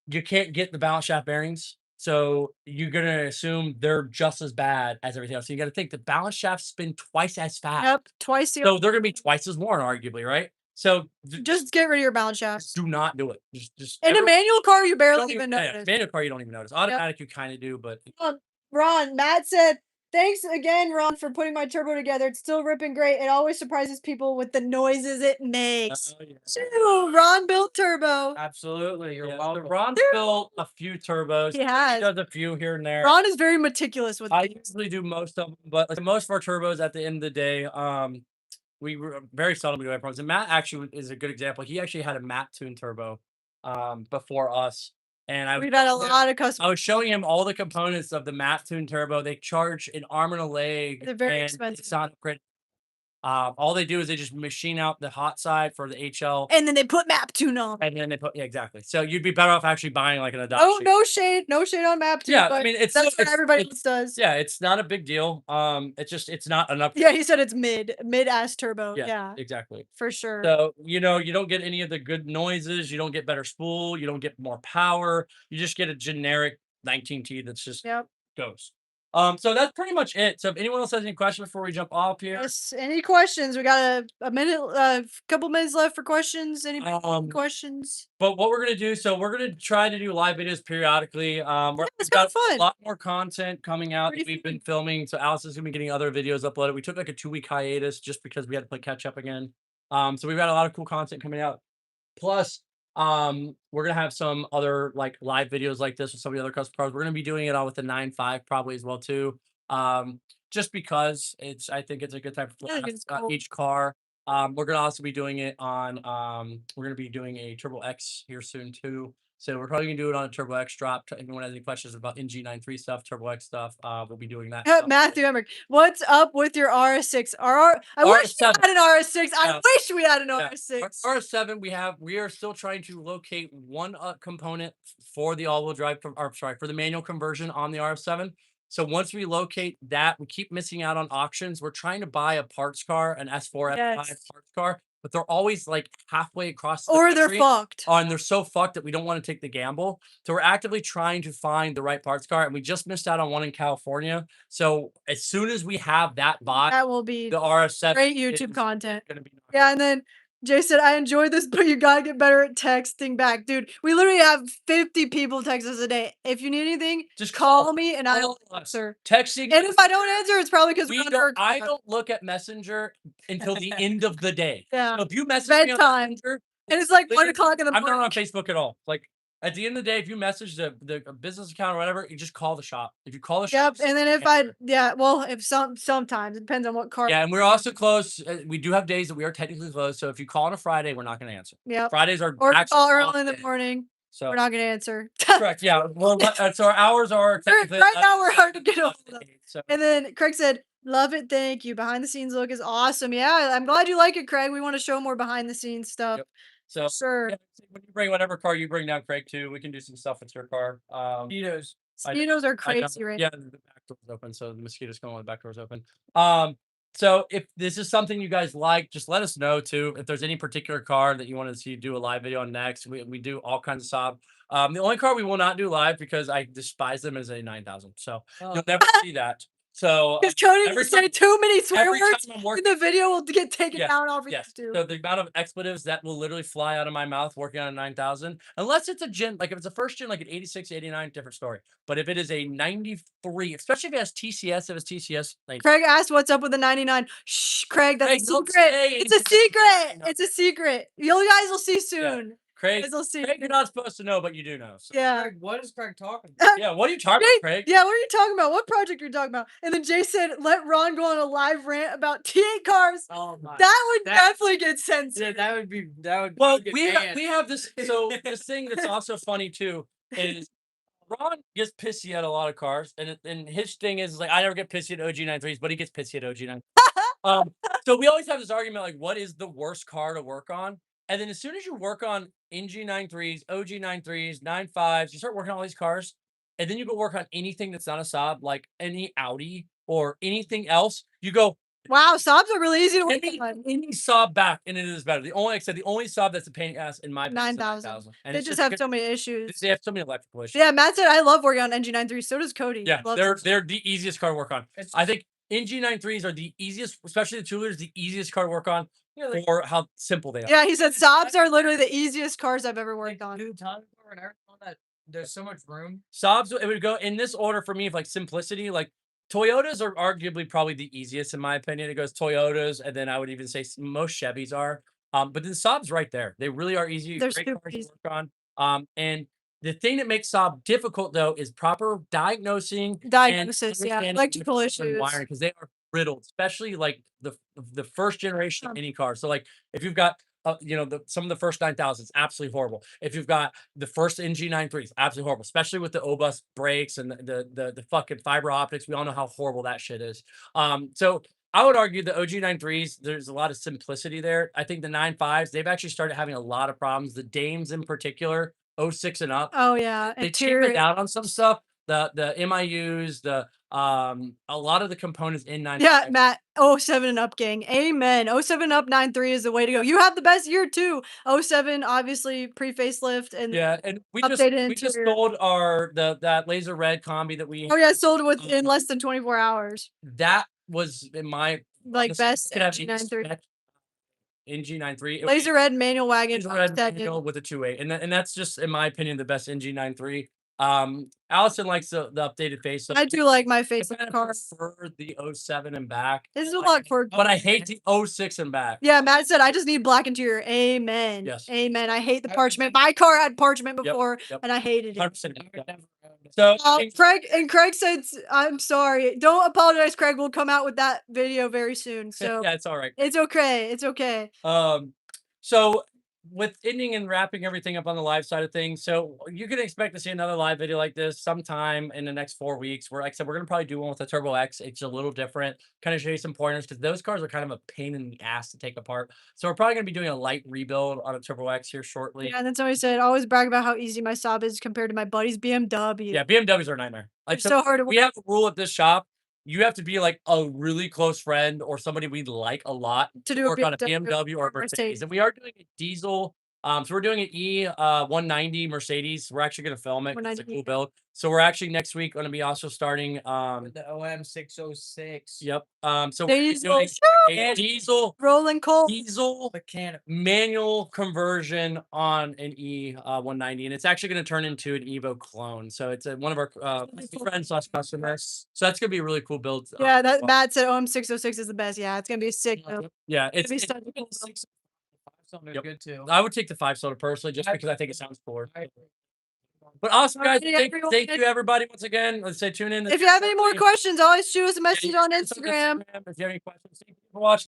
You can't get the balance shaft bearings. So you're gonna assume they're just as bad as everything else. So you gotta think the balance shafts spin twice as fast. Yep, twice the. So they're gonna be twice as worn, arguably, right? So Just get rid of your balance shafts. do not do it. Just In a manual car, you barely don't even yeah, notice. manual car you don't even notice. Automatic you kind of do, but Ron, Matt said, thanks again, Ron, for putting my turbo together. It's still ripping great. It always surprises people with the noises it makes. oh, yeah. Ooh, Ron built turbo. Absolutely, you're Yeah, so welcome. Ron's built a few turbos. He has. Does a few here and there. Ron is very meticulous with I things. usually do most of them, but like, most of our turbos at the end of the day, we were very seldom do problems. And Matt actually is a good example. He actually had a Matt tune turbo, before us, and We've had a lot of I customers. was showing him all the components of the Matt tune turbo. They charge an arm and a leg, They're very and expensive. it's not great. All they do is they just machine out the hot side for the HL, And then they put map tune on. and then they put exactly. So you'd be better off actually buying like an Oh, adoption. no shade on map tune. Yeah, I but mean, it's that's still- what everybody else does. Yeah, it's not a big deal. It's not enough. Yeah, he said it's mid ass turbo. Yeah, exactly. for sure. So, you don't get any of the good noises. You don't get better spool. You don't get more power. You just get a generic 19T that's just Yep. goes. So that's pretty much it. So if anyone else has any questions before we jump off here, Yes. Any questions? We got a minute, couple minutes left for questions. Any um, questions? but what we're gonna do, so we're gonna try to do live videos periodically. We've it's got kinda fun. a lot more content coming out that Pretty we've been filming. So Alice is gonna be getting other videos uploaded. We took like a 2-week hiatus just because we had to play catch up again. So we've got a lot of cool content coming out. Plus, we're gonna have some other like live videos like this with some of the other custom cars. We're gonna be doing it all with the 9.5 probably as well too. Just because I think it's a good time Yeah, I think for it's cool. each car. We're gonna also be doing it on we're gonna be doing a Turbo X here soon too. So we're probably gonna do it on a Turbo X drop. If anyone has any questions about NG93 stuff, Turbo X stuff, we'll be doing that. Matthew Emmerich, what's up with your RS6? I wish we RS7. had an RS6. I Yeah. wish we had an Yeah. RS6. RS7, we are still trying to locate one component for the all-wheel drive, for the manual conversion on the RS7. So once we locate that, we keep missing out on auctions. We're trying to buy a parts car, an S4, S5 Yes. parts car, but they're always like halfway across the Or they're country. fucked. And they're so fucked that we don't want to take the gamble. So we're actively trying to find the right parts car, and we just missed out on one in California. So as soon as we have that bought, That will be the RS7 great is YouTube content. gonna be Yeah, and then Jay said, I enjoyed this, but you gotta get better at texting back. Dude, we literally have 50 people text us a day. If you need anything, Just call me and I'll call us. answer. Texting. And if I don't answer, it's probably because I don't look at Messenger until the end of the day. Yeah. So if you message me on Bedtime. Messenger, And it's like 1 literally, o'clock in the I'm morning. not on Facebook at all. Like at the end of the day, if you message the business account or whatever, you just call the shop. If you call the shop, Yep. And then if sometimes it depends on what car. yeah, and we're also closed. We do have days that we are technically closed. So if you call on a Friday, we're not going to answer. Yep. Fridays are Or if you actually call off early in the day. morning, So we're not gonna answer. correct. Yeah. Well, so our hours are technically Right now we're hard to get hold of. So And then Craig said, love it, thank you. Behind the scenes look is awesome. Yeah, I'm glad you like it, Craig. We want to show more behind the scenes stuff. Yep. So Sure. yeah, when you bring whatever car you bring down, Craig, too, we can do some stuff with your car. Mosquitoes. Mosquitoes are I know. crazy right Yeah, the back door's open, so the mosquitoes come on the back door's open. So if this is something you guys like, just let us know too. If there's any particular car that you want to see do a live video on next, we do all kinds of Saab. The only car we will not do live because I despise them is a 9000. So you'll never see that. So Because Cody every say too many swear every time words, I'm and working, the video will get taken yes, down off yes. YouTube. So the amount of expletives that will literally fly out of my mouth working on a 9000, unless it's a gen, like if it's a first gen, like an 86, 89, different story. But if it is a 93, especially if it has TCS, if it's TCS, like Craig asked what's up with the 99. Shh, Craig, that's Craig, a don't secret. say It's a anything. secret. No. It's a secret. You guys will see soon. Craig, Guys will see. Craig, you're not supposed to know, but you do know. So. Yeah. Craig, what is Craig talking about? Yeah, what are you talking Jay, about, Craig? yeah, what are you talking about? What project are you talking about? And then Jay said, let Ron go on a live rant about T8 cars. Oh my. That would That- definitely get censored. Yeah, that would be Well, get we banned. have this. So this thing that's also funny too is Ron gets pissy at a lot of cars, and his thing is like I never get pissy at OG93s, but he gets pissy at OG9. So we always have this argument like, what is the worst car to work on? And then as soon as you work on NG93s, OG93s, 95s, you start working on all these cars, and then you go work on anything that's not a Saab, like any Audi or anything else, you go, Wow, Saabs are really easy to work any, on. any Saab back, and it is better. The only, like I said, the only Saab that's a pain in the ass in my opinion is the 9,000. And They it's just have because so many issues. they have so many electrical issues. Yeah, Matt said I love working on NG93. So does Cody. Yeah, Loves they're it. the easiest car to work on. I think NG93s are the easiest, especially the 2-liters, the easiest car to work on for how simple they are. Yeah, he said Saabs are literally the easiest cars I've ever worked on. Dude, time and everything on that. There's so much room. Saabs, it would go in this order for me of like simplicity. Like Toyotas are arguably probably the easiest in my opinion. It goes Toyotas, and then I would even say most Chevys are. But then Saab's right there. They really are easy. They're Great super cars to easy. work on. And the thing that makes Saab difficult though is proper diagnosing Diagnosis, and yeah, understanding electrical mechanical and issues. wiring because they are brittle, especially like the first generation of any car. So like if you've got some of the first 9000s, absolutely horrible. If you've got the first NG93s, absolutely horrible, especially with the O-bus brakes and the fucking fiber optics. We all know how horrible that shit is. So I would argue the OG93s, there's a lot of simplicity there. I think the 95s, they've actually started having a lot of problems. The Dames in particular, 06 and up, Oh yeah, they cheaped it out on some stuff. The MIUs, a lot of the components in 95. Yeah, Matt. 07 and up, gang. Amen. 07 up 93 is the way to go. You have the best year too. 07, obviously pre-facelift and Yeah, and we updated just interior. sold that laser red combi that we Oh yeah, sold within less than 24 hours. that was in my Like honestly, best could have NG93. NG93. It Laser red manual wagon. laser red updated. manual with a 2.8, and that's just in my opinion the best NG93. Allison likes the updated face. I do like my I facelift kind of car. prefer the 07 and back. This is a lot for. But I hate the 06 and back. Yeah, Matt said I just need black interior. Amen. Yes. Amen. I hate the parchment. My car had parchment before, yep. and I hated it. 100%. Yeah. So Craig said, "I'm sorry. Don't apologize, Craig. We'll come out with that video very soon. So yeah, it's all right. it's okay. It's okay." So with ending and wrapping everything up on the live side of things, so you can expect to see another live video like this sometime in the next 4 weeks. Where, like I said, we're gonna probably do one with the Turbo X. It's a little different, kind of show you some pointers because those cars are kind of a pain in the ass to take apart. So we're probably gonna be doing a light rebuild on a Turbo X here shortly. Yeah, and then somebody said, "Always brag about how easy my Saab is compared to my buddy's BMW." Yeah, BMWs are a nightmare. Like They're so hard to we have a rule at this shop. You have to be like a really close friend or somebody we like a lot To do a work on a BMW BMW or a or Mercedes. Mercedes. And we are doing a diesel. So we're doing an E190 Mercedes. We're actually gonna film it. 'Cause it's a 190, cool build. So we're actually next week gonna be also starting The OM606. yep. So we're Diesel. doing a diesel Rolling coal. Mechanic. manual conversion on an E190, and it's actually going to turn into an Evo clone. So it's one of our friends / customers. So that's going to be a really cool build. Yeah, that Matt said OM606 is the best. Yeah, it's gonna be a sick build. Yeah, It's it's gonna be such a cool build. Something Yep. good too. I would take the 5-cylinder personally, just because I think it sounds cooler. I- But awesome, guys. Alrighty, Thank everyone. you, everybody, once again. Let's say tune in. If you have any more questions, always shoot us a Yeah, message you on can send us Instagram. If you have any questions, thank you for watching.